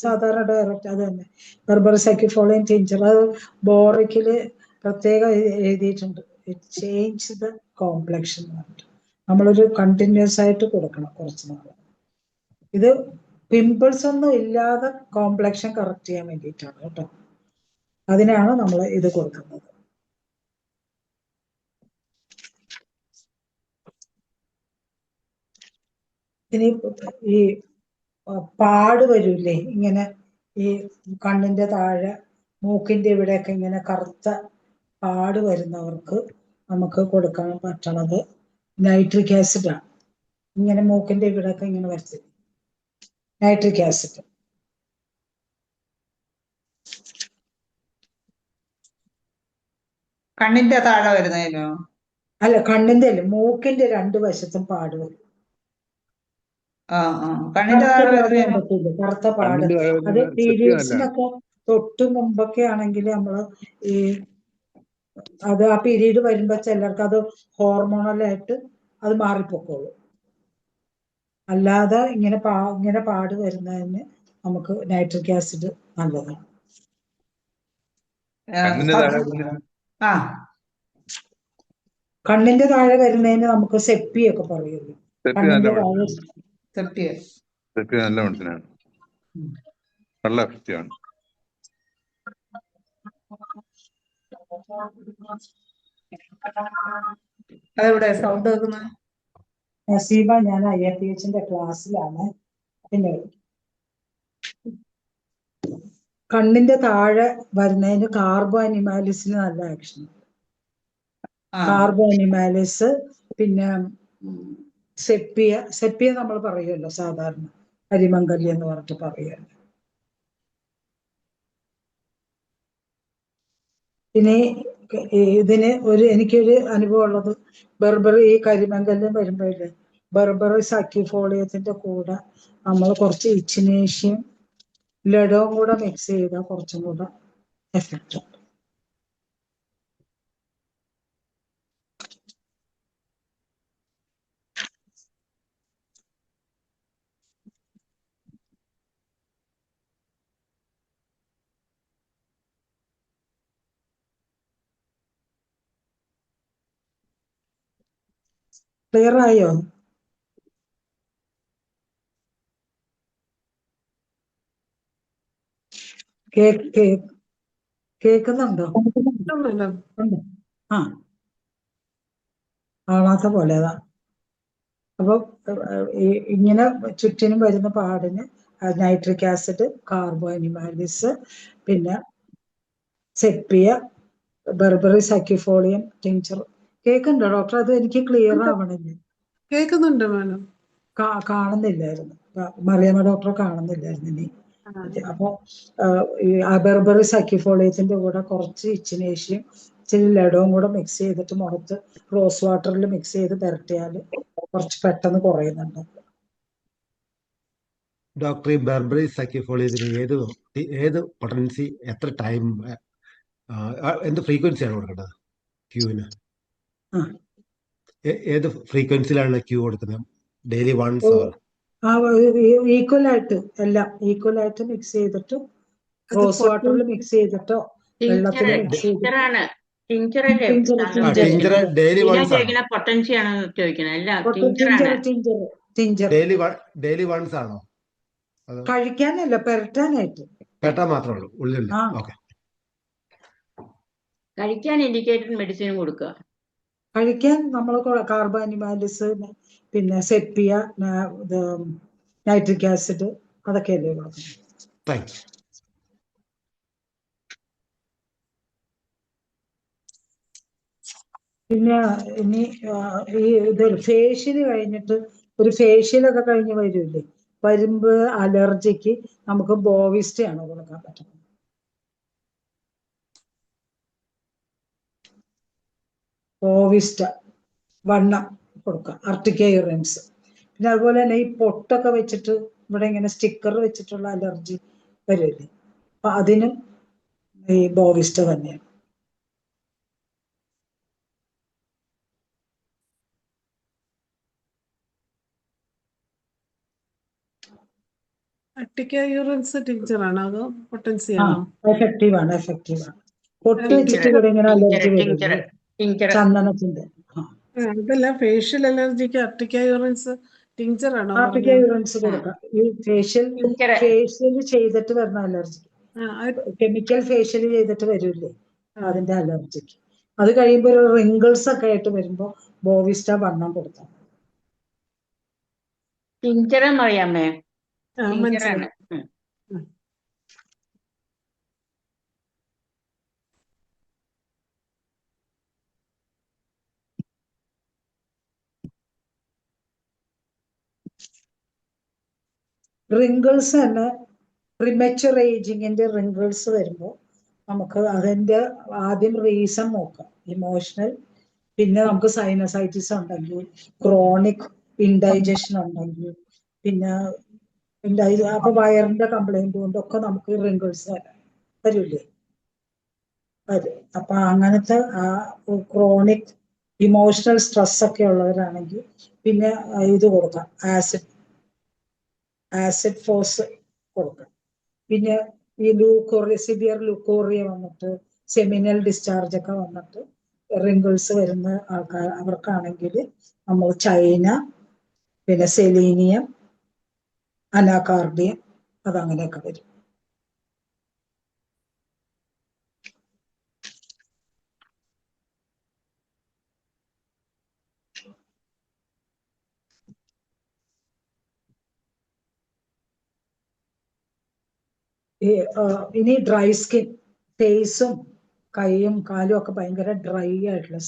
സാധാരണ ഡയറക്റ്റ്. അത് തന്നെ ബെർബറി സാക്കിഫോളിയം ടിഞ്ചർ. അത് ബോറിക്കില് പ്രത്യേകം എഴുതിയിട്ടുണ്ട്. It change the complexion. നമ്മളൊരു കണ്ടിന്യൂസ് ആയിട്ട് കൊടുക്കണം കുറച്ച് നാൾ. ഇത് പിമ്പിൾസ് ഒന്നും ഇല്ലാതെ കോംപ്ലക്ഷൻ കറക്റ്റ് ചെയ്യാൻ വേണ്ടിയിട്ടാണ് കേട്ടോ. അതിനാണ് നമ്മൾ ഇത് കൊടുക്കുന്നത്. ഇനി ഈ പാട് വരൂലേ ഇങ്ങനെ ഈ കണ്ണിന്റെ താഴെ മൂക്കിന്റെ ഇവിടെയൊക്കെ ഇങ്ങനെ കറുത്ത പാട് വരുന്നവർക്ക് നമുക്ക് കൊടുക്കാൻ പറ്റണത് നൈട്രിക് ആസിഡാണ്. ഇങ്ങനെ മൂക്കിന്റെ ഇവിടെയൊക്കെ ഇങ്ങനെ വരച്ച് നൈട്രിക് ആസിഡ്. കണ്ണിന്റെ താഴെ വരുന്നതിനോ? അല്ല, കണ്ണിന്റെ അല്ല, മൂക്കിന്റെ 2 വശത്തും പാട് വരും. കറുത്ത പാട്. അത് പീരീഡ്സിനൊക്കെ തൊട്ട് മുമ്പൊക്കെ ആണെങ്കിൽ നമ്മള് ഈ അത് ആ പീരീഡ് വരുമ്പോ ചിലർക്ക് അത് ഹോർമോണലായിട്ട് അത് മാറിപ്പോക്കോളൂ. അല്ലാതെ ഇങ്ങനെ പാട് വരുന്നതിന് നമുക്ക് നൈട്രിക് ആസിഡ് നല്ലതാണ്. കണ്ണിന്റെ താഴെ വരുന്നതിന് നമുക്ക് സെപ്പി ഒക്കെ പറയുള്ളൂ. കണ്ണിന്റെ താഴെ നല്ല മെഡിസിനാണ്, നല്ല എഫക്റ്റീവാണ്. അതെവിടെ സൗണ്ട് കേൾക്കുന്നത്? നസീബ, ഞാൻ IITHന്റെ ക്ലാസ്സിലാണ്. പിന്നെ കണ്ണിന്റെ താഴെ വരുന്നതിന് കാർബോ അനിമാലിസിന് നല്ല ആക്ഷൻ. കാർബോ അനിമാലിസ്, പിന്നെ സെപ്പിയ നമ്മൾ പറയുമല്ലോ സാധാരണ, കരിമംഗല്യം എന്ന് പറഞ്ഞിട്ട് പറയുമല്ലോ. ഇനി ഇതിന് എനിക്കൊരു അനുഭവം ഉള്ളത്, ബെർബറി, ഈ കരിമംഗല്യം വരുമ്പോഴേ ബെർബറി സക്യുഫോളിയത്തിന്റെ കൂടെ നമ്മൾ കുറച്ച് ഇച്ചിനേഷ്യം ലഡവും കൂടെ മിക്സ് ചെയ്താൽ കുറച്ചും കൂടെ എഫക്റ്റ് ഉണ്ട്. ക്ലിയർ ആയോ? കേക്കുന്നുണ്ടോ? ഉണ്ട്. ആ, കാണാത്ത പോലെതാ. അപ്പൊ ഇങ്ങനെ ചുറ്റിനും വരുന്ന പാടിന് നൈട്രിക് ആസിഡ്, കാർബോ അനിമാലിസ്, പിന്നെ സെപ്പിയ, ബെർബറി സക്യുഫോളിയം ടിഞ്ചർ. കേൾക്കുന്നുണ്ടോ ഡോക്ടർ? അത് എനിക്ക് ക്ലിയർ ആവണില്ല. കേൾക്കുന്നുണ്ട് മാഡം. കാണുന്നില്ലായിരുന്നു, മറിയാമ്മ ഡോക്ടറെ കാണുന്നില്ലായിരുന്നു ഇനി. അപ്പൊ ഈ ബെർബറി സക്യുഫോളിയത്തിന്റെ കൂടെ കുറച്ച് ഇച്ചിനേഷ്യം ഇച്ചിരി ലഡവും കൂടെ മിക്സ് ചെയ്തിട്ട് മുഖത്ത് റോസ് വാട്ടറിൽ മിക്സ് ചെയ്ത് പുരട്ടിയാൽ കുറച്ച് പെട്ടെന്ന് കുറയുന്നുണ്ട്. ഡോക്ടർ, ഈ ബെർബറി സക്യുഫോളിയത്തിന് ഏത് പൊട്ടൻസി, എത്ര ടൈം, എന്ത് ഫ്രീക്വൻസിയാണ് കൊടുക്കേണ്ടത് ക്യൂവിന്? ഏത് ഫ്രീക്വൻസിയിലാണ് ക്യൂ കൊടുക്കുന്നത്? Daily once? ഈക്വൽ ആയിട്ട് എല്ലാം ഈക്വൽ ആയിട്ട് മിക്സ് ചെയ്തിട്ട് റോസ് വാട്ടറിൽ മിക്സ് ചെയ്തിട്ടോ വെള്ളത്തിൽ മിക്സ് ചെയ്തിട്ടോ. ഡെയിലി വൺസ് ഡെയിലി വൺസ് ആണോ? കഴിക്കാനല്ല, പെരട്ടാനായിട്ട്. പെരട്ടാൻ മാത്രമേ ഉള്ളൂ ഉള്ളിൽ? ഓക്കെ. കഴിക്കാൻ ഇൻഡിക്കേറ്റഡ് മെഡിസിൻ കൊടുക്കുക. കഴിക്കാൻ നമ്മൾ കാർബോ അനിമാലിസ്, പിന്നെ സെപ്പിയ, നൈട്രിക് ആസിഡ്, അതൊക്കെയല്ലേ കൊടുക്കുന്നത്. Thank you. പിന്നെ ഇനി ഇത് ഫേഷ്യല് കഴിഞ്ഞിട്ട്, ഒരു ഫേഷ്യലൊക്കെ കഴിഞ്ഞ് വരില്ലേ, വരുമ്പോ അലർജിക്ക് നമുക്ക് ബോവിസ്റ്റയാണ് കൊടുക്കാൻ പറ്റുന്നത്. ബോവിസ്റ്റ വണ്ണം കൊടുക്കാം, അർട്ടിക്ക യൂറിൻസ്. പിന്നെ അതുപോലെ തന്നെ ഈ പൊട്ടൊക്കെ വെച്ചിട്ട് ഇവിടെ ഇങ്ങനെ സ്റ്റിക്കർ വെച്ചിട്ടുള്ള അലർജി വരില്ലേ, അപ്പൊ അതിനും ഈ ബോവിസ്റ്റ തന്നെയാണ്. അർട്ടിക്ക യൂറിൻസ് ടിഞ്ചർ ആണോ അതോ പൊട്ടൻസി ആണോ? എഫക്റ്റീവ് ആണ്. പൊട്ട് വെച്ചിട്ട് ഇവിടെ ഇങ്ങനെ അലർജി വരില്ലേ, ചന്ദനത്തിന്റെ. അതല്ല, ഫേഷ്യൽ അലർജിക്ക് അർട്ടിക്ക യൂറിൻസ് ടിഞ്ചർ ആണോ? ആർട്ടിക്ക യൂറിൻസ് കൊടുക്കാം. ഈ ഫേഷ്യൽ ചെയ്തിട്ട് വരുന്ന അലർജി, കെമിക്കൽ ഫേഷ്യൽ ചെയ്തിട്ട് വരില്ലേ അതിന്റെ അലർജിക്ക്. അത് കഴിയുമ്പോൾ ഒരു റിങ്കിൾസ് ഒക്കെ ആയിട്ട് വരുമ്പോ ബോവിസ്റ്റ വണ്ണം കൊടുത്താൽ. ടിഞ്ചറും അറിയാമേ? മനസ്സിലായി. റിങ്കിൾസ് തന്നെ, പ്രിമച്വർ ഏജിങ്ങിന്റെ റിങ്കിൾസ് വരുമ്പോൾ നമുക്ക് അതിന്റെ ആദ്യം റീസൺ നോക്കാം. ഇമോഷണൽ, പിന്നെ നമുക്ക് സൈനസൈറ്റിസ് ഉണ്ടെങ്കിൽ, ക്രോണിക് ഇൻഡൈജഷൻ ഉണ്ടെങ്കിൽ, പിന്നെ അപ്പൊ വയറിന്റെ കംപ്ലൈന്റ് കൊണ്ടൊക്കെ നമുക്ക് റിങ്കിൾസ് വരില്ലേ, വരും. അപ്പൊ അങ്ങനത്തെ ക്രോണിക് ഇമോഷണൽ സ്ട്രെസ് ഒക്കെ ഉള്ളവരാണെങ്കിൽ പിന്നെ ഇത് കൊടുക്കാം, ആസിഡ് ഫോസ് കൊടുക്കാം. പിന്നെ ഈ സിവിയർ ലുക്കോറിയ വന്നിട്ട്, സെമിനൽ ഡിസ്ചാർജ് ഒക്കെ വന്നിട്ട് റിങ്കിൾസ് വരുന്ന ആൾക്കാർ, അവർക്കാണെങ്കിൽ നമ്മൾ ചൈന, പിന്നെ സെലീനിയം, അനാകാർഡിയം, അതങ്ങനെയൊക്കെ വരും. ഇനി ഡ്രൈ സ്കിൻ, ഫേസും കൈയും കാലും ഒക്കെ ഭയങ്കര ഡ്രൈ ആയിട്ടുള്ള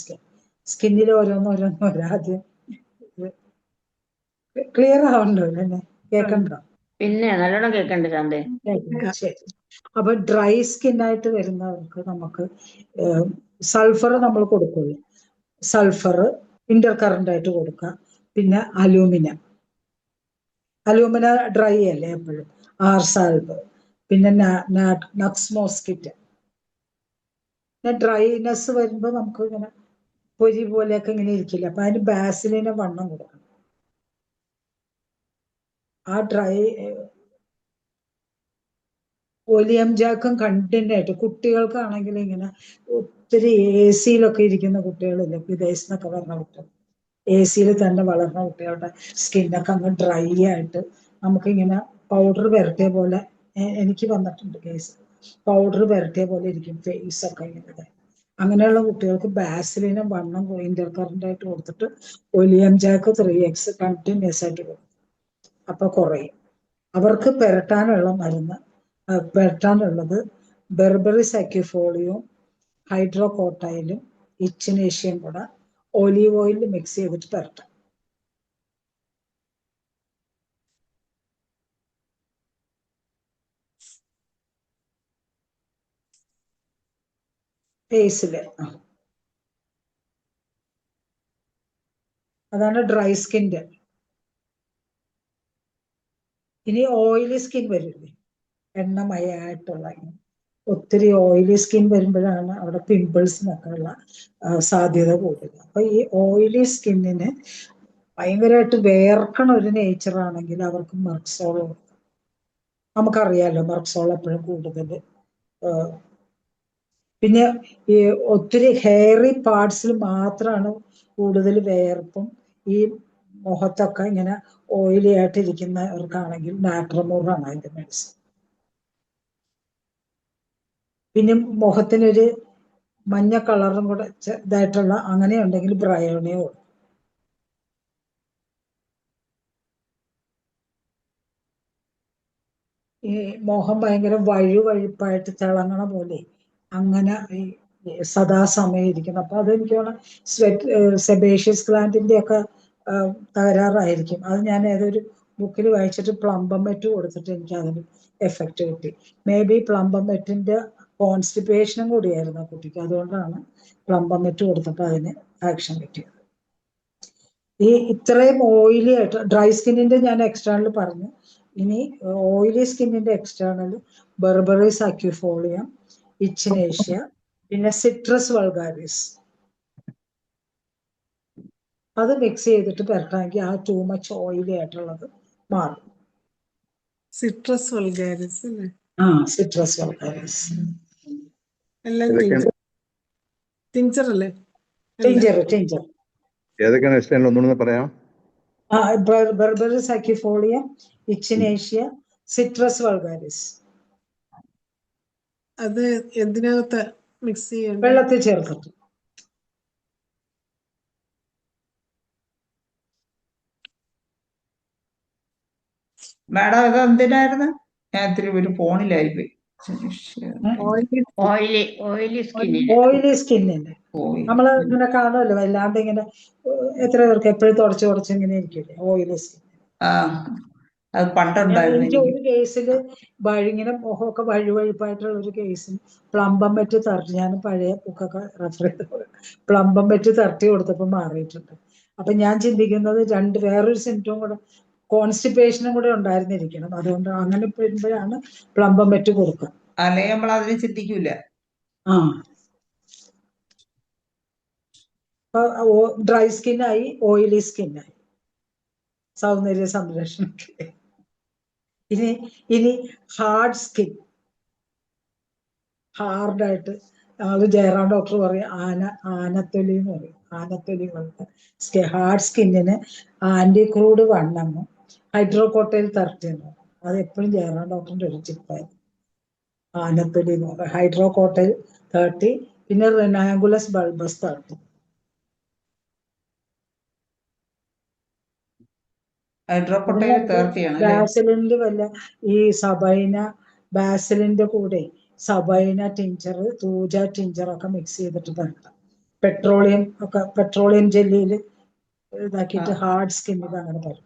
സ്കിന്നിൽ ഓരോന്നോരോന്ന് വരാതെ. ക്ലിയർ ആവണ്ടോ എന്നെ കേക്കണ്ടോ? പിന്നെ നല്ലോണം കേൾക്കണ്ട് ശാന്തേ. ശരി. അപ്പൊ ഡ്രൈ സ്കിന്നായിട്ട് വരുന്നവർക്ക് നമുക്ക് സൾഫർ നമ്മൾ കൊടുക്കുള്ളൂ. സൾഫർ ഇന്റർ കറന്റ് ആയിട്ട് കൊടുക്കാം. പിന്നെ അലൂമിന ഡ്രൈ അല്ലേ എപ്പോഴും, ആർസാൽബ്, പിന്നെ നക്സ് മോസ്കിറ്റ്. ഡ്രൈനെസ് വരുമ്പോ നമുക്ക് ഇങ്ങനെ പൊരി പോലെയൊക്കെ ഇങ്ങനെ ഇരിക്കില്ല, അപ്പൊ അതിന് ബാസിലിനെ വണ്ണം കൊടുക്കണം. ആ ഡ്രൈ ഒലിയം ജാക്കും കണ്ടിന്യൂ ആയിട്ട് കുട്ടികൾക്കാണെങ്കിൽ ഇങ്ങനെ ഒത്തിരി AC-യിലൊക്കെ ഇരിക്കുന്ന കുട്ടികളില്ലേ, വിദേശത്തൊക്കെ വരുന്ന കുട്ടികൾ, AC-യിൽ തന്നെ വളർന്ന കുട്ടികളുടെ സ്കിന്നൊക്കെ അങ്ങ് ഡ്രൈ ആയിട്ട് നമുക്കിങ്ങനെ പൗഡർ പുരട്ടിയ പോലെ, എനിക്ക് വന്നിട്ടുണ്ട് കേസ്, പൗഡർ പുരട്ടിയ പോലെ ഇരിക്കും ഫേസ് ഒക്കെ ഇങ്ങനെ. അങ്ങനെയുള്ള കുട്ടികൾക്ക് ബാസിലിനും വണ്ണം ഇന്റർ കറന്റ് ആയിട്ട് കൊടുത്തിട്ട് ഒലിയം ജാക്ക് 3x കണ്ടിന്യൂസ് ആയിട്ട് കൊടുക്കും, അപ്പൊ കുറയും. അവർക്ക് പുരട്ടാനുള്ളത് ബെർബറി സാക്യുഫോളിയും ഹൈഡ്രോകോട്ടൈലും ഇച്ചിനേഷ്യയും കൂടെ ഒലീവ് ഓയിൽ മിക്സ് ചെയ്തിട്ട് പുരട്ടാം. ഫേസില് അതാണ് ഡ്രൈ സ്കിൻ്റെ. ഇനി ഓയിലി സ്കിൻ വരില്ലേ, എണ്ണമയമായിട്ടുള്ള ഒത്തിരി ഓയിലി സ്കിൻ വരുമ്പോഴാണ് അവിടെ പിമ്പിൾസിനൊക്കെ ഉള്ള സാധ്യത കൂടുതൽ. അപ്പൊ ഈ ഓയിലി സ്കിന്നിന് ഭയങ്കരമായിട്ട് വേർക്കണ ഒരു നേച്ചർ ആണെങ്കിൽ അവർക്ക് മെർക്സോൾ കൊടുക്കും. നമുക്കറിയാലോ മെർക്സോൾ എപ്പോഴും കൂടുതൽ. പിന്നെ ഈ ഒത്തിരി ഹെയറി പാർട്സിൽ മാത്രമാണ് കൂടുതൽ വേർപ്പും ഈ മുഖത്തൊക്കെ ഇങ്ങനെ ഓയിലി ആയിട്ടിരിക്കുന്നവർക്കാണെങ്കിൽ നാട്രമൂറാണ് അതിന്റെ മെഡിസിൻ. പിന്നെ മുഖത്തിനൊരു മഞ്ഞ കളറും കൂടെ ഇതായിട്ടുള്ള അങ്ങനെ ഉണ്ടെങ്കിൽ ബ്രയോണിയോ. ഈ മുഖം ഭയങ്കര വഴുവഴുപ്പായിട്ട് തിളങ്ങണ പോലെ അങ്ങനെ ഈ സദാസമയം ഇരിക്കുന്നു. അപ്പൊ അതെനിക്ക് സെബേഷ്യസ് ഗ്ലാൻഡിന്റെ ഒക്കെ തകരാറായിരിക്കും. അത് ഞാൻ ഏതൊരു ബുക്കിൽ വായിച്ചിട്ട് പ്ലംബമെറ്റ് കൊടുത്തിട്ട് എനിക്ക് അതിന് എഫക്റ്റ് കിട്ടി. മേ ബി പ്ലംബമെറ്റിന്റെ കോൺസ്റ്റിപ്പേഷനും കൂടിയായിരുന്നു ആ കുട്ടിക്ക്, അതുകൊണ്ടാണ് പ്ലംബമെറ്റ് കൊടുത്തപ്പോൾ അതിന് ആക്ഷൻ കിട്ടിയത്. ഈ ഇത്രയും ഓയിലി ആയിട്ട് ഡ്രൈ സ്കിന്നിന്റെ ഞാൻ എക്സ്റ്റേണൽ പറഞ്ഞു. ഇനി ഓയിലി സ്കിന്നിന്റെ എക്സ്റ്റേണൽ ബെർബറി സാക്യുഫോളിയം, ഇച്ചിനേഷ്യ, പിന്നെ സിട്രസ് വൾഗാരിസ്, അത് മിക്സ് ചെയ്തിട്ട് പുരട്ടാമെങ്കിൽ ആ ടൂ മച്ച് ഓയിലി ആയിട്ടുള്ളത് മാറും. സിട്രസ് വൾഗാരിസ് അല്ലേ? സിട്രസ് വൾഗാരിസ് എല്ലാം ടിഞ്ചർ അല്ലേ? ടിഞ്ചർ. ഏതൊക്കെയാണ് എക്സ്റ്റേണൽ ഒന്നുകൂടെ പറയാം? ബെർബറി സാക്യുഫോളിയം, ഇച്ചിനേഷ്യ, സിട്രസ് വൾഗാരിസ്. അത് എന്തിനകത്ത് മിക്സ് ചെയ്യണ്ട? വെള്ളത്തിൽ ചേർത്തിട്ട്. മാഡം ഇത് എന്തിനായിരുന്നു? ഞാൻ ഇത്തിരി ഒരു ഫോണിലായിപ്പോയി. ഓയിലി സ്കിന്നിന്റെ നമ്മൾ ഇങ്ങനെ കാണുമല്ലോ, വല്ലാണ്ട് ഇങ്ങനെ എത്ര പേർക്ക് എപ്പോഴും തുടച്ച് ഇങ്ങനെ ഇരിക്കില്ലേ ഓയിലി സ്കിൻ. അത് പണ്ടുണ്ടായിരുന്നു എനിക്ക് ഒരു കേസില് ഇങ്ങനെ മുഖമൊക്കെ വഴുവഴുപ്പായിട്ടുള്ള ഒരു കേസിൽ പ്ലംബമെറ്റ് തറട്ടി, ഞാൻ പഴയ ബുക്കൊക്കെ റെഫർ ചെയ്ത് പ്ലംബമെറ്റ് തറട്ടി കൊടുത്തപ്പോൾ മാറിയിട്ടുണ്ട്. അപ്പൊ ഞാൻ ചിന്തിക്കുന്നത് വേറൊരു സിംറ്റവും കൂടെ, കോൺസ്റ്റിപ്പേഷനും കൂടെ ഉണ്ടായിരുന്നിരിക്കണം. അതുകൊണ്ട് അങ്ങനെ വരുമ്പോഴാണ് പ്ലംബമെറ്റ് കൊടുക്കുക. അല്ലെങ്കിൽ നമ്മൾ അതിനെ ചിന്തിക്കൂല. ഡ്രൈ സ്കിന്നായി, ഓയിലി സ്കിന്നായി, സൗന്ദര്യ സംരക്ഷണമൊക്കെ. ഇനി ഹാർഡ് സ്കിൻ, ഹാർഡായിട്ട് അത് ജയറാം ഡോക്ടർ പറയും ആനത്തൊലി എന്ന് പറയും. ആനത്തൊലി പോലത്തെ ഹാർഡ് സ്കിന്നിന് ആന്റി ക്രൂഡ് 1 ഹൈഡ്രോകോട്ടൈൽ 30 എന്ന് പറയും. അത് എപ്പോഴും ജയറാം ഡോക്ടറിന്റെ ഒരു ടിപ്പായിരുന്നു, ആനത്തൊലി എന്ന് പറയും. ഹൈഡ്രോകോട്ടൈൽ 30, പിന്നെ റെനാങ്കുലസ് ബൾബസ് 30. ഹൈഡ്രോകോട്ടൈൽ 30 ആണ്. ബാസിലിനിൽ വല്ല ഈ സബൈന ബാസിലിന്റെ കൂടെ സബൈന ടിഞ്ചർ, തൂജ ടിഞ്ചർ ഒക്കെ മിക്സ് ചെയ്തിട്ട് തരണം. പെട്രോളിയം ജെല്ലിയിൽ ഇതാക്കിയിട്ട് ഹാർഡ് സ്കിന്നിൽ അങ്ങനെ തരും.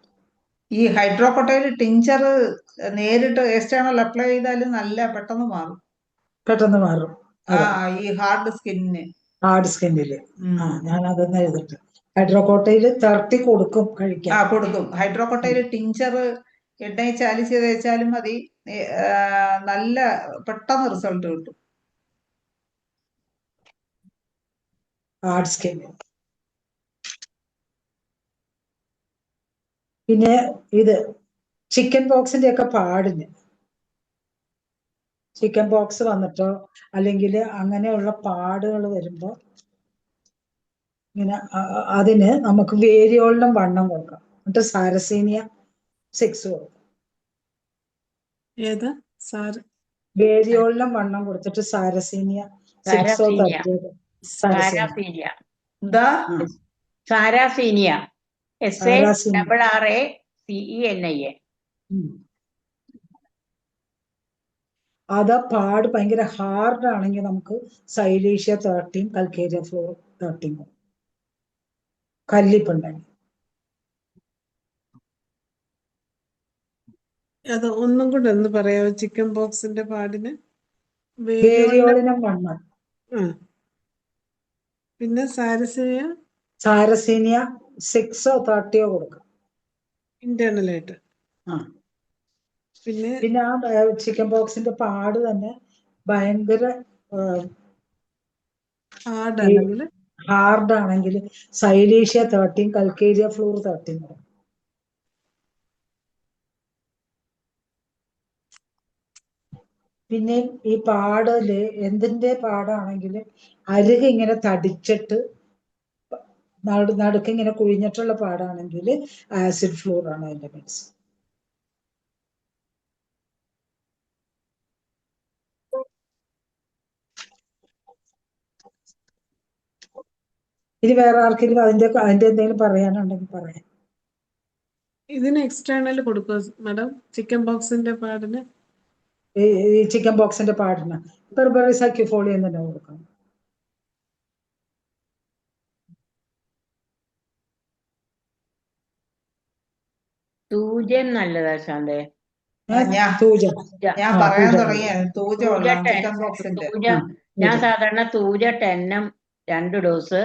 ഈ ഹൈഡ്രോക്കോട്ടയിൽ ടിഞ്ചർ നേരിട്ട് എക്സ്റ്റേണൽ അപ്ലൈ ചെയ്താലും നല്ല പെട്ടെന്ന് മാറും. പെട്ടെന്ന് മാറും. ഈ ഹാർഡ് സ്കിന്നിന്. ഹാർഡ് സ്കിന്നില് ഞാൻ അതൊന്നും എഴുതിട്ട് ഹൈഡ്രോക്കോട്ടയിൽ 30 കൊടുക്കും കഴിക്കാൻ. കൊടുക്കും. ഹൈഡ്രോക്കോട്ടയിൽ ടിഞ്ചർ എണ്ണയിൽ ചാലിച്ച് തേച്ചാലും മതി. നല്ല പെട്ടെന്ന് റിസൾട്ട് കിട്ടും. ഹാർഡ് സ്കിന്നിൽ. പിന്നെ ഇത് ചിക്കൻ പോക്സിന്റെ ഒക്കെ പാടിന്, ചിക്കൻ പോക്സ് വന്നിട്ടോ അല്ലെങ്കിൽ അങ്ങനെയുള്ള പാടുകൾ വരുമ്പോ ഇങ്ങനെ അതിന് നമുക്ക് വേരിയോളിനും വണ്ണം കൊടുക്കാം. എന്നിട്ട് സാരസീനിയ 6 കൊടുക്കും. ഏതാ വേരിയോളിനും വണ്ണം കൊടുത്തിട്ട് സാരസീനിയ 6 സാരാസീനിയ എന്താ സാരാസീനിയ SARRACENIA. അത് പാട് ഭയങ്കര ഹാർഡ് ആണെങ്കിൽ നമുക്ക് സൈലേഷ്യ 13, കൽക്കേരിയ ഫ്ലോർ 13 കല്ലിപ്പുണ്ടെങ്കിൽ. അത് ഒന്നും കൂടെ ഒന്ന് പറയാമോ? ചിക്കൻ പോക്സിന്റെ പാടിന് വേരിയോളിനും വണ്ണം. പിന്നെ സാരസീനിയ 6 or 30 കൊടുക്കാം ഇന്റേണൽ ആയിട്ട്. പിന്നെ ആ ചിക്കൻ പോക്സിന്റെ പാട് തന്നെ ഭയങ്കര ഹാർഡ് ആണെങ്കിൽ സൈലേഷ്യ 13, കൽക്കേരിയ ഫ്ലോർ 13. പിന്നെ ഈ പാടില് എന്തിന്റെ പാടാണെങ്കിൽ അരുക് ഇങ്ങനെ തടിച്ചിട്ട് നടുക്ക് ഇങ്ങനെ കുഴിഞ്ഞിട്ടുള്ള പാടാണെങ്കിൽ ആസിഡ് ഫ്ലോർ ആണ് അതിന്റെ മെഡിസിൻ. ഇനി വേറെ ആർക്കെങ്കിലും അതിന്റെ എന്തെങ്കിലും പറയാനുണ്ടെങ്കിൽ പറയാം. ഇതിന് എക്സ്റ്റേണൽ കൊടുക്കുക മാഡം? ചിക്കൻ പോക്സിന്റെ പാടിന് ഈ ചിക്കൻ പോക്സിന്റെ പാടിന് ബെർബറി സാക്യുഫോളിയം തന്നെ കൊടുക്കാം. തൂജം നല്ലതാ ശാന്തേ. ഞാൻ പറയാൻ തുടങ്ങിയ ഞാൻ സാധാരണ thuja 10 2 dose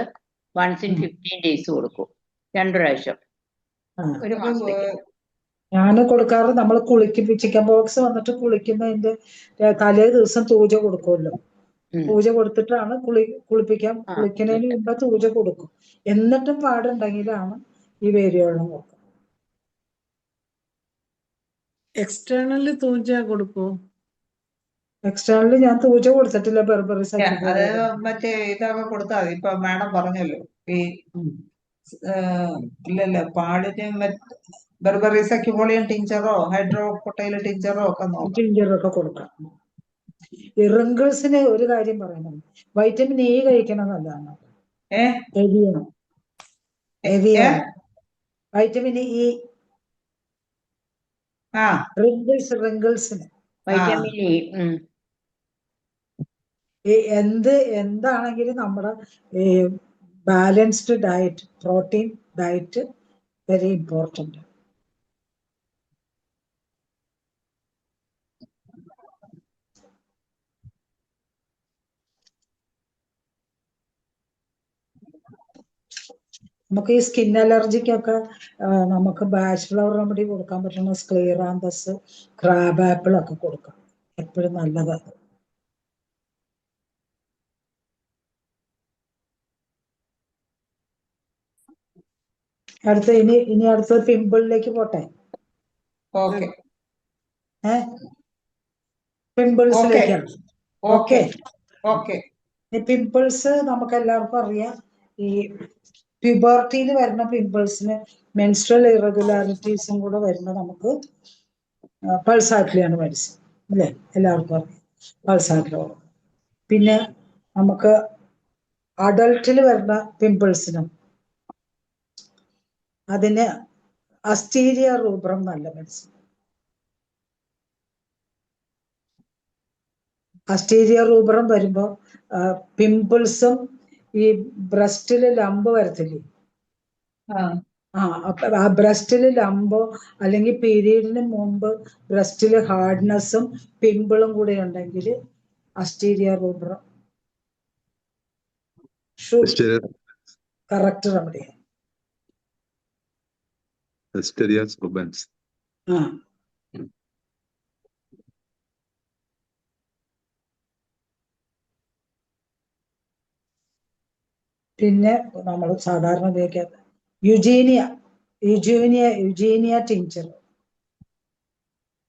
once in 15 days കൊടുക്കും, 2 പ്രാവശ്യം ഒരു മാസത്തേക്ക്. ഞാൻ കൊടുക്കാറ് നമ്മൾ ചിക്കൻ ബോക്സ് വന്നിട്ട് കുളിക്കുന്നതിന്റെ തലേ ദിവസം തൂജ കൊടുക്കുമല്ലോ. പൂജ കൊടുത്തിട്ടാണ് കുളിക്കുന്നതിന് മുമ്പ് തൂജ കൊടുക്കും. എന്നിട്ടും പാടുണ്ടെങ്കിലാണ് ഈ വേരിയോളം കൊടുക്കുക. എക്സ്റ്റേണല് തൂജ കൊടുക്കോ? എക്സ്റ്റേണല് ഞാൻ തൂജ കൊടുത്തിട്ടില്ല. ബെർബറി മറ്റേ ഇതൊക്കെ കൊടുത്താൽ മതി. ഇപ്പൊ മാഡം പറഞ്ഞല്ലോ ഈ ഇല്ലല്ലോ പാടിന് ബെർബറി സാക്യുഫോളിയം ടിഞ്ചറോ ഹൈഡ്രോക്കോട്ടൈൽ ടിഞ്ചറോ ഒക്കെ കൊടുക്കാം. ഈ റിങ്കിൾസിന് ഒരു കാര്യം പറയണം, വൈറ്റമിൻ E കഴിക്കണം നല്ലതാണ്. വൈറ്റമിൻ E റിങ്കിൾസിന് വൈറ്റമിൻ E എന്താണെങ്കിലും നമ്മുടെ balanced diet, protein diet very important. നമുക്ക് ഈ സ്കിൻ അലർജിക്കൊക്കെ നമുക്ക് ബാച്ചിലർ റെമഡി കൊടുക്കാൻ പറ്റുന്ന സ്ക്ലീറാന്തസ്, ക്രാബ് ആപ്പിൾ ഒക്കെ കൊടുക്കാം. എപ്പോഴും നല്ലതാണ്. അടുത്ത പിമ്പിളിലേക്ക് പോട്ടെ. പിമ്പിൾസിലേക്കാണ്. പിമ്പിൾസ് നമുക്ക് എല്ലാവർക്കും അറിയാം. ഈ പ്യൂബർട്ടിയിൽ വരുന്ന പിമ്പിൾസിന് മെൻസ്ട്രൽ ഇറഗുലാരിറ്റീസും കൂടെ വരുന്ന നമുക്ക് പൾസാറ്റിലാണ് മെഡിസിൻ അല്ലേ? എല്ലാവർക്കും അറിയാം പൾസാറ്റിലോ. പിന്നെ നമുക്ക് അഡൾട്ടിൽ വരുന്ന പിമ്പിൾസിനും അതിന് അസ്റ്റീരിയ റൂബ്രം നല്ല മെഡിസിൻ. അസ്റ്റീരിയർ റൂബറും വരുമ്പോ പിമ്പിൾസും ഈ ബ്രസ്റ്റില് ലംബ് വരത്തില്ലേ? ആ ബ്രസ്റ്റില് ലംബോ അല്ലെങ്കിൽ പീരീഡിന് മുമ്പ് ബ്രസ്റ്റില് ഹാർഡ്നെസ്സും പിമ്പിളും കൂടെ ഉണ്ടെങ്കിൽ അസ്റ്റീരിയർ റൂബർ കറക്റ്റ് റെമഡി. Asterias rubens. ആ പിന്നെ നമ്മൾ സാധാരണ ഉപയോഗിക്കാത്ത യുജീനിയ ടിഞ്ചർ.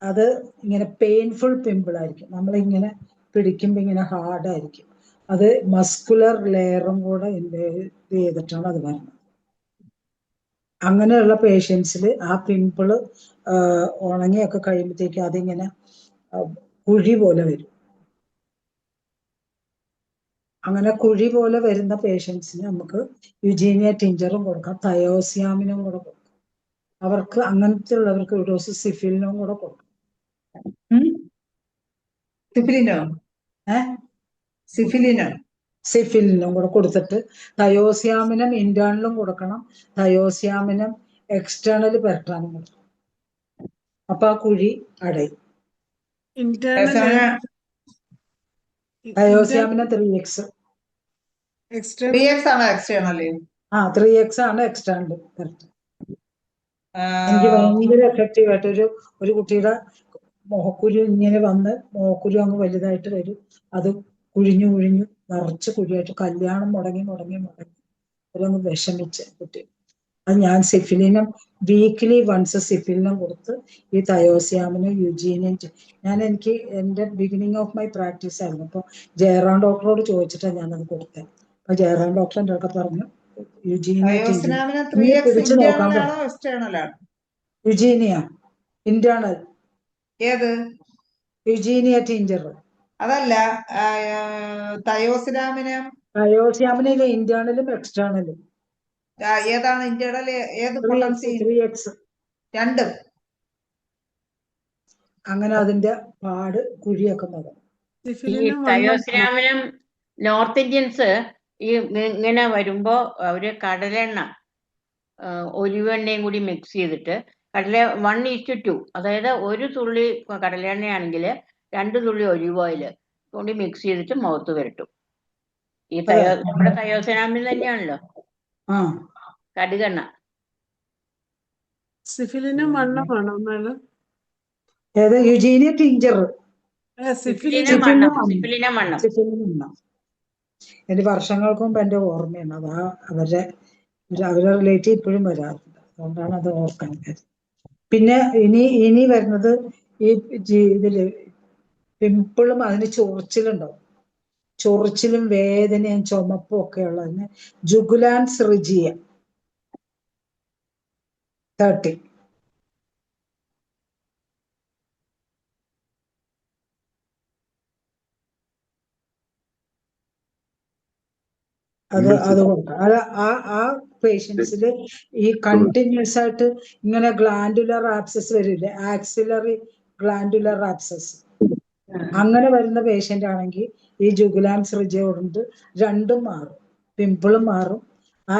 അത് ഇങ്ങനെ പെയിൻഫുൾ പിമ്പിൾ ആയിരിക്കും, നമ്മളിങ്ങനെ പിടിക്കുമ്പോൾ ഇങ്ങനെ ഹാർഡായിരിക്കും. അത് മസ്കുലർ ലെയറും കൂടെ ഇത് ചെയ്തിട്ടാണ് അത് വരുന്നത്. അങ്ങനെയുള്ള പേഷ്യൻസിൽ ആ പിമ്പിള് ഉണങ്ങിയൊക്കെ കഴിയുമ്പോഴത്തേക്ക് അതിങ്ങനെ കുഴി പോലെ വരും. അങ്ങനെ കുഴി പോലെ വരുന്ന പേഷ്യൻസിന് നമുക്ക് യുജീനിയ ടിഞ്ചറും കൊടുക്കാം, തയോസിയാമിനും കൂടെ കൊടുക്കാം. അവർക്ക് അങ്ങനത്തെ ഉള്ളവർക്ക് ഒരു ഡോസ് സിഫിലിനും കൂടെ കൊടുക്കാം. സിഫിലിനും കൂടെ കൊടുത്തിട്ട് തയോസിയാമിനും ഇന്റേണലും കൊടുക്കണം, തയോസിയാമിനും എക്സ്റ്റേണൽ പെരട്ടാനും കൊടുക്കണം. അപ്പൊ ആ കുഴി അടയും. തയോസിയാമിന് 3x. 3x ആണോ എക്സ്റ്റേണൽ? 3x ആണ് എക്സ്റ്റേണൽ പെരട്ട്. എനിക്ക് ഭയങ്കര എഫക്റ്റീവ് ആയിട്ട് ഒരു കുട്ടിയുടെ മുഖക്കുരു ഇങ്ങനെ വന്ന് മുഖക്കുരു അങ്ങ് വലുതായിട്ട് വരും. അത് കുഴിഞ്ഞു നിറച്ച് കുഴിയായിട്ട് കല്യാണം മുടങ്ങി അവരങ്ങ് വിഷമിച്ച് കുട്ടി. അത് ഞാൻ സിഫിലിനും വീക്ക്ലി വൺസ് സിഫിലിനും കൊടുത്ത് ഈ തയോസിയാമിനും യുജീനിയും എനിക്ക് എൻ്റെ ബിഗിനിങ് ഓഫ് മൈ പ്രാക്ടീസ് ആയിരുന്നു. അപ്പോൾ ജയറാം ഡോക്ടറോട് ചോദിച്ചിട്ടാണ് ഞാനത് കൊടുത്തത്. അപ്പൊ ജയറാം ഡോക്ടർ എൻ്റെ ഒക്കെ പറഞ്ഞു യുജീനിയ പിടിച്ചു നോക്കാൻ പറ്റും. Eugenia internal. ഏത് യുജീനിയ ടിഞ്ചർ? അതല്ല, തയോസിലാമിനും ഇന്റേണലും എക്സ്റ്റേണലും. ഏതാണ് ഇന്റേണൽ? ഏത് പൊട്ടൻസി? 3x. രണ്ടും. അങ്ങനെ അതിന്റെ പാട് കുഴിയൊക്കെ നോക്കാം. ഈ തയോസിലാമിനും നോർത്ത് ഇന്ത്യൻസ് ഈ ഇങ്ങനെ വരുമ്പോ അവര് കടലെണ്ണ ഒലിവെണ്ണയും കൂടി മിക്സ് ചെയ്തിട്ട് 1:2, അതായത് ഒരു തുള്ളി കടലെണ്ണയാണെങ്കിൽ 2 തുള്ളി ഒലിവ് ഓയിൽ കൂടി മിക്സ് ചെയ്തിട്ട് മുഖത്ത് പുരട്ടും. ഈ നമ്മുടെ തയോസിലാമിൻ തന്നെയാണല്ലോ കടുകെണ്ണ. സിഫിലിനും വണ്ണമാണോ? Eugenia tincture. എന്റെ വർഷങ്ങൾക്ക് മുമ്പ് എന്റെ ഓർമ്മയാണ്. അതാ അവരുടെ റിലേറ്റീവ് ഇപ്പോഴും വരാറുണ്ട്, അതുകൊണ്ടാണ് അത് ഓർക്കാൻ കാര്യം. പിന്നെ ഇനി വരുന്നത് ഈ ഇതില് പിമ്പിളും അതിന് ചൊറിച്ചിലുണ്ടാവും. ചൊറിച്ചിലും വേദനയും ചുമപ്പും ഒക്കെ ഉള്ളതിന് ജുഗുലാൻസ് റിജിയ 30. അത് കൊടുക്കാം. ആ പേഷ്യൻസിൽ ഈ കണ്ടിന്യൂസ് ആയിട്ട് ഇങ്ങനെ ഗ്ലാൻഡുലർ ആബ്സസ് വരില്ലേ, ആക്സിലറി ഗ്ലാൻഡുലർ ആബ്സസ്, അങ്ങനെ വരുന്ന പേഷ്യന്റ് ആണെങ്കിൽ ഈ ജുഗുലാൻസ് റിജിയ കൊണ്ട് രണ്ടും മാറും, പിമ്പിളും മാറും, ആ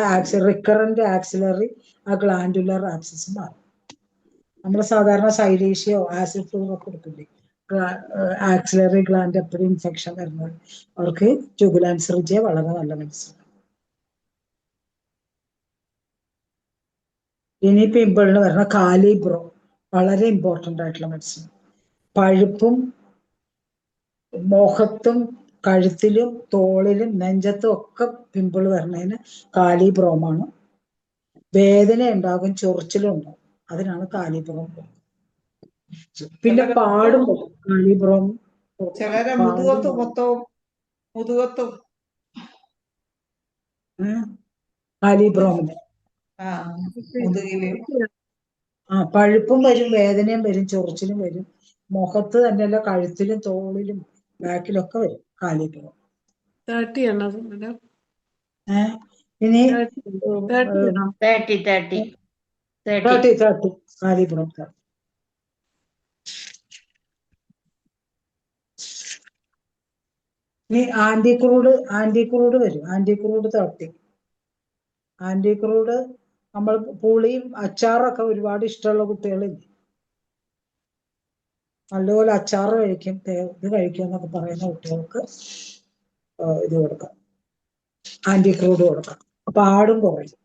റിക്കറന്റ് ആക്സിലറി ആ ഗ്ലാൻഡുലർ ആബ്സസ് മാറും. നമ്മൾ സാധാരണ സൈലീഷ്യോ ആസിഡ് ഫ്ലൂറോ കൊടുക്കില്ലേ, ആക്സിലറി ഗ്ലാൻഡ് എപ്പോഴും ഇൻഫെക്ഷൻ വരുന്നത്, അവർക്ക് ജുഗുലാൻസ് റിജിയ വളരെ നല്ല മെഡിസിൻ. ഇനി പിമ്പിളിന് വരുന്ന കാലിബ്രോ വളരെ ഇമ്പോർട്ടൻ്റ് ആയിട്ടുള്ള മെഡിസിൻ. പഴുപ്പും മുഖത്തും കഴുത്തിലും തോളിലും നെഞ്ചത്തും ഒക്കെ പിമ്പിൾ വരുന്നതിന് കാലിബ്രോമാണ്. വേദന ഉണ്ടാകും, ചൊറിച്ചിലും ഉണ്ടാകും, അതിനാണ് കാലിബ്രോം. പിന്നെ പാടും കാലിബ്രോം. ചിലരെ മുതുകത്തും കാലിബ്രോമിന് പഴുപ്പും വരും, വേദനയും വരും, ചൊറിച്ചിലും വരും, മുഖത്ത് തന്നെയല്ല കഴുത്തിലും തോളിലും ബാക്കിലൊക്കെ വരും കാലിബ്രോം. 30 ആണോ? ഇനി 30 കാലിബ്രോം. ഇനി ആന്റിക്രൂഡ് വരും. ആന്റിക്രൂഡ് 30. ആന്റിക്രൂഡ് നമ്മൾ പുളിയും അച്ചാറൊക്കെ ഒരുപാട് ഇഷ്ടമുള്ള കുട്ടികളില്ലേ, നല്ലപോലെ അച്ചാറ് കഴിക്കും, ഇത് കഴിക്കും എന്നൊക്കെ പറയുന്ന കുട്ടികൾക്ക് ഇത് കൊടുക്കാം, ആന്റിക്രൂഡ് കൊടുക്കാം. പാടും കുറയും.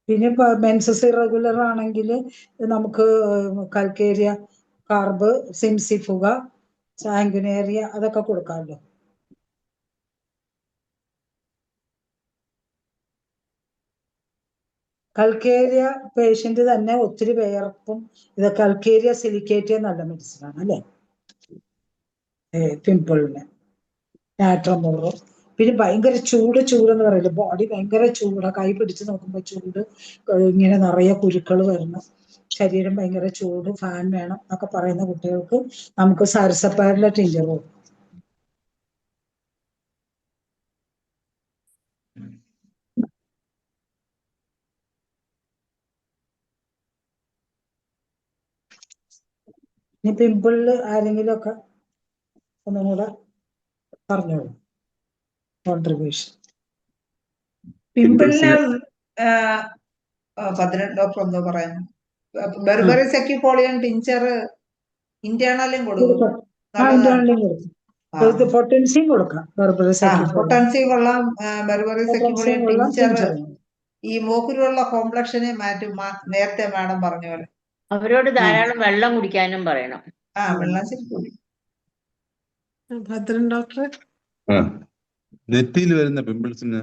പിന്നെ മെൻസസ് ഇറഗുലർ ആണെങ്കിൽ നമുക്ക് കൽക്കേരിയ, കാർബ്, സിംസിഫുക, സാങ്കുനേറിയ അതൊക്കെ കൊടുക്കാമല്ലോ. കൽക്കേരിയ പേഷ്യന്റ് തന്നെ ഒത്തിരി പേർക്കും ഇത് കൽക്കേരിയ സിലിക്കേറ്റ് നല്ല മെഡിസിൻ ആണ് അല്ലേ, പിമ്പിളിന്. നാട്രമോറ്. പിന്നെ ഭയങ്കര ചൂടെന്ന് പറയില്ല, ബോഡി ഭയങ്കര ചൂടാ, കൈ പിടിച്ച് നോക്കുമ്പോൾ ചൂട്, ഇങ്ങനെ നിറയെ കുരുക്കൾ വരുന്നു, ശരീരം ഭയങ്കര ചൂട്, ഫാൻ വേണം എന്നൊക്കെ പറയുന്ന കുട്ടികൾക്ക് നമുക്ക് സരസപ്പാരിലെ ടിഞ്ചർ കൊടുക്കും. ഇനി പിമ്പിളില് ആരെങ്കിലും ഒക്കെ ഒന്നും കൂടെ പറഞ്ഞോളൂ കോൺട്രിബ്യൂഷൻ. പിമ്പിളിന് ഭദ്രൻ ഡോക്ടർ എന്തോ പറയുന്നു, ബെർബറി സെക്യുപോളിയൻ ടിഞ്ചർ ഇന്റേണലും കൊടുക്കും. പൊട്ടൻസിയും കൊടുക്കാം. പൊട്ടൻസി കൊള്ളാം. ബെർബറി സെക്യുപോളിയൻ ടിഞ്ചർ ഈ മൂക്കിലുള്ള കോംപ്ലക്ഷനെ മാറ്റും, നേരത്തെ മാഡം പറഞ്ഞ പോലെ. അവരോട് ധാരാളം വെള്ളം കുടിക്കാനും പറയണം. വെള്ളം ശരി കൂടി. ഭദ്രൻ ഡോക്ടർ, നെറ്റിയിൽ വരുന്ന പിമ്പിൾസിന്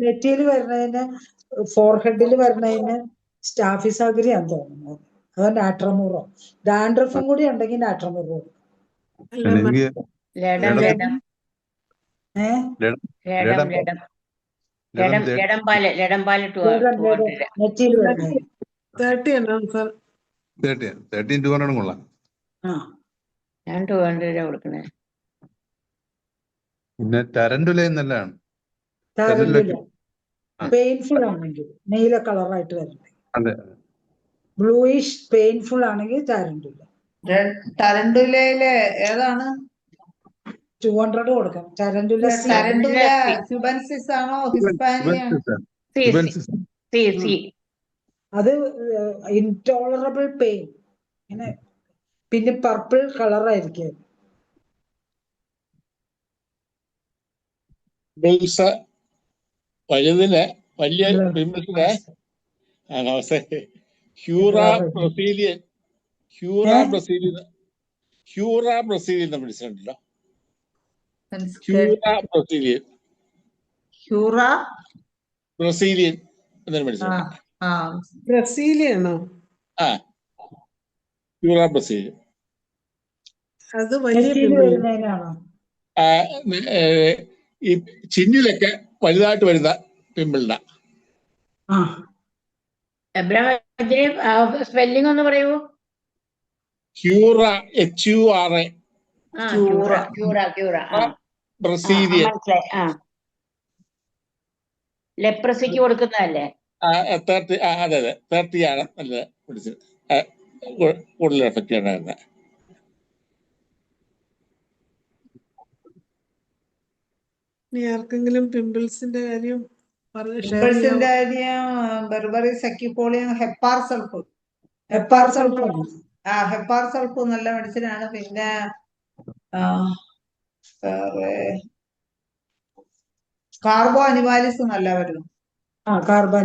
നെറ്റിയിൽ വരുന്നതിന്, ഫോർഹെഡിൽ വരുന്നതിന് സ്റ്റാഫിസാഗ്രിയാന്ന് തോന്നുന്നു, അതോ നാട്രമൂറോ. ഡാൻഡ്രഫും കൂടി ഉണ്ടെങ്കിൽ നാട്രമൂറോ. നെറ്റിയിൽ വരുന്നതിന് 30 എന്നാണ് സാർ. 13 കൊള്ളാം. ഞാൻ 200 കൊടുക്കണേ. പിന്നെ ടരന്റുല നല്ലതാണ്. പെയിൻഫുൾ ആണെങ്കിൽ നീല കളറായിട്ട് വരുന്നത്, ബ്ലൂയിഷ് പെയിൻഫുൾ ആണെങ്കിൽ ടാരന്റുല. ടരന്റുലയില് ഏതാണ്? 200 കൊടുക്കാം. ടരന്റുല ക്യുബൻസിസ് ആണോ ഹിസ്പാനിയ? അത് ഇൻടോളറബിൾ പെയിൻ, ഇങ്ങനെ പിന്നെ പർപ്പിൾ കളറായിരിക്കും. വലുതിന് വലിയ പിമ്പിൾസിന് ഹ്യൂറ ബ്രസീലിയൻ മെഡിസിൻ ഉണ്ടല്ലോ, ബ്രസീലിയൻ എന്നൊരു മെഡിസിൻ ഉണ്ട്. ബ്രസീലിയാണോ? ഹ്യൂറ ബ്രസീലിയൻ. അത് വലിയ ഈ ചിന്നിലൊക്കെ വലുതായിട്ട് വരുന്ന പിമ്പിളിന്റെ. സ്പെല്ലിംഗ് ഒന്ന് പറയൂ. ഹ്യൂറ, HURA, ബ്രസീലിയൻ. ലെപ്രസിക്ക് കൊടുക്കുന്നതല്ലേ? അതെ 30 ആണ് നല്ലത് മെഡിസിൻ, കൂടുതൽ എഫക്റ്റ് ഉണ്ടായിരുന്നത്. ആർക്കെങ്കിലും പിമ്പിൾസിന്റെ കാര്യം ബെർബറി സെക്യുപോളിയൻ, ഹെപ്പാർ സൾഫ് നല്ല മെഡിസിനാണ്. പിന്നെ കാർബോ അനിമാലിസ് നല്ല വരുന്നു. കാർബോ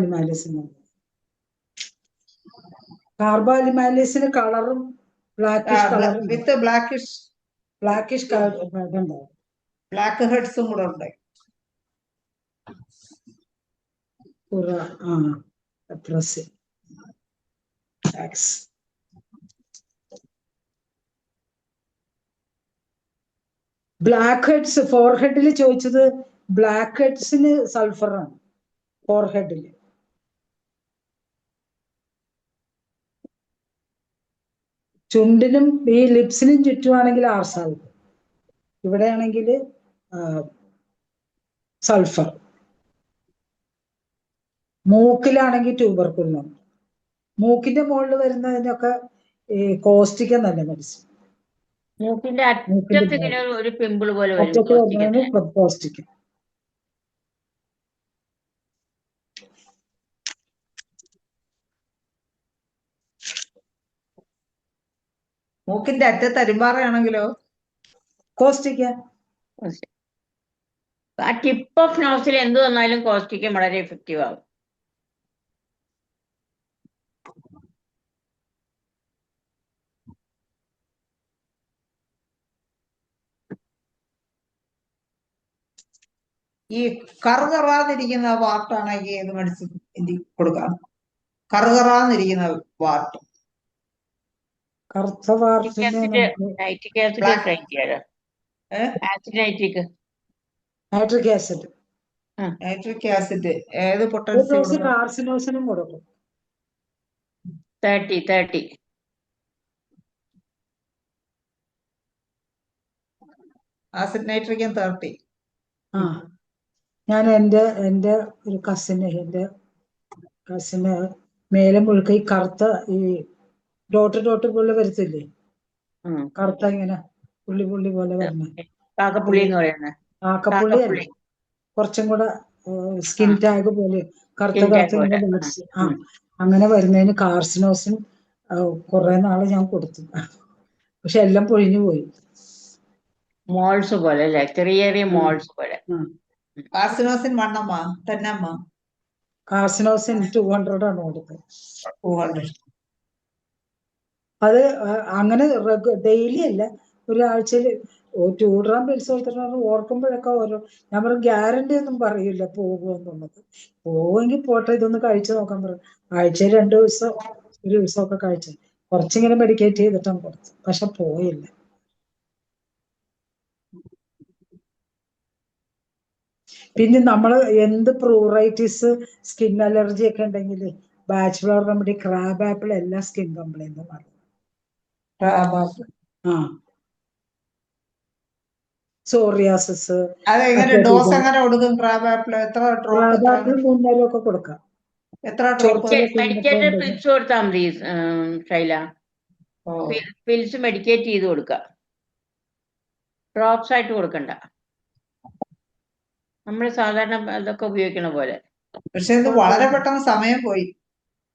അനിമാലിസിന് കളറും വിത്ത് ബ്ലാക്കിഷ് ബ്ലാക്ക് ഹെഡ്സും കൂടെ ഉണ്ട്. ബ്ലാക്ക് ഹെഡ്സ് ഫോർഹെഡിൽ ചോദിച്ചത്, ബ്ലാക്ക് ഹെഡ്സിന് സൾഫറാണ് ഫോർഹെഡിൽ. ചുണ്ടിനും ഈ ലിപ്സിനും ചുറ്റുമാണെങ്കിൽ ആർസാൽപ്പ്. ഇവിടെയാണെങ്കിൽ സൾഫർ. മൂക്കിലാണെങ്കിൽ ട്യൂബർക്കുലം. മൂക്കിന്റെ മുകളിൽ വരുന്നതിനൊക്കെ ഈ കോസ്റ്റിക്ക നല്ല മെഡിസിൻ. മൂക്കിന്റെ മൂക്കിന്റെ അറ്റത്ത് ഇങ്ങനെ ഒരു പിമ്പിൾ പോലെ വരും അറ്റത്ത് വരുന്നതിന് കോസ്റ്റിക്ക. മൂക്കിന്റെ അറ്റത്ത് അരിമ്പാറയാണെങ്കിലോ കോസ്റ്റിക്ക. ആ ടിപ്പ് ഓഫ് നോസിൽ എന്ത് വന്നാലും കോസ്റ്റിക്കം വളരെ എഫക്റ്റീവ് ആകും. ഈ കറുകറാന്നിരിക്കുന്ന വാർട്ടാണെങ്കിൽ ഏത് മെഡിസിൻ കൊടുക്കാം? കറുകറാന്നിരിക്കുന്ന വാർട്ട്. കറുത്ത വാർട്ടിന് നൈട്രിക് ആസിഡ് ട്രൈ ചെയ്യാലോ. Nitric acid. നൈട്രിക് ആസിഡ് ഏത് പൊട്ടൻസി? കാർസിനോസിനും കൊടുക്കും. 30 ആസിഡ് നൈട്രിക്കും 30. ഞാൻ എൻ്റെ ഒരു കസിന് മേലെ മുഴുക്ക ഈ കറുത്ത ഈ ഡോട്ട് പോലെ വരത്തില്ലേ, കറുത്ത ഇങ്ങനെ പുള്ളി പോലെ വരണ കാക്കപ്പുള്ളി എന്ന് പറയുന്നത്. കാക്കപ്പുള്ളി അല്ല, കുറച്ചും കൂടെ സ്കിൻ ടാഗ് പോലെ കറുത്ത ഇങ്ങനെ വിളിച്ച് അങ്ങനെ വരുന്നതിന് കാർസിനോസിൻ കുറെ നാള് ഞാൻ കൊടുത്തു. പക്ഷെ എല്ലാം പൊഴിഞ്ഞു പോയി. മോൾസ് പോലെ അല്ലേ, ചെറിയ മോൾസ് പോലെ. കാർസിനോസിൻ 10 കാർസിനോസിൻ 200 ആണ് കൊടുത്തത്. 200. അത് അങ്ങനെ ഡെയിലി അല്ല, ഒരാഴ്ചയിൽ 2 gram പിൽസ് കൊടുത്തിട്ട് ഓർക്കുമ്പോഴൊക്കെ ഓരോ, ഞാൻ പറയും ഗ്യാരണ്ടി ഒന്നും പറയില്ല പോകുമെന്നുള്ളത്. പോവെങ്കിൽ പോട്ടെ, ഇതൊന്ന് കഴിച്ചു നോക്കാൻ പറയും. ആഴ്ചയിൽ 2 ദിവസം 1 ദിവസമൊക്കെ കഴിച്ചു കുറച്ചിങ്ങനെ മെഡിക്കേറ്റ് ചെയ്തിട്ടാണ് കൊടുത്തു. പക്ഷെ പോയില്ല. പിന്നെ നമ്മൾ എന്ത് പ്രൂറൈറ്റിസ്, സ്കിൻ അലർജി ഒക്കെ ഉണ്ടെങ്കിൽ ബാച്ചുലർ റെമഡി ക്രാബ് ആപ്പിൾ എല്ലാ സ്കിൻ കംപ്ലൈന്റും മാറും. സോറിയാസിസ്. അതെങ്ങനെ ഡോസ് എങ്ങനെ കൊടുക്കും? ക്രാബ് ആപ്പിൾ എത്ര ഡ്രോപ്പ്? 300 ഒക്കെ കൊടുക്കാം. എത്ര ഡ്രോപ്പ്? മെഡിക്കേറ്റഡ് പിൽസ് കൊടുത്താൽ മതി ശൈല. പിൽസ് മെഡിക്കേറ്റ് ചെയ്ത് കൊടുക്കുക, ഡ്രോപ്സ് ആയിട്ട് കൊടുക്കണ്ട. നമ്മൾ സാധാരണ അതൊക്കെ ഉപയോഗിക്കണ പോലെ. പക്ഷെ ഇത് വളരെ പെട്ടെന്ന് സമയം പോയി.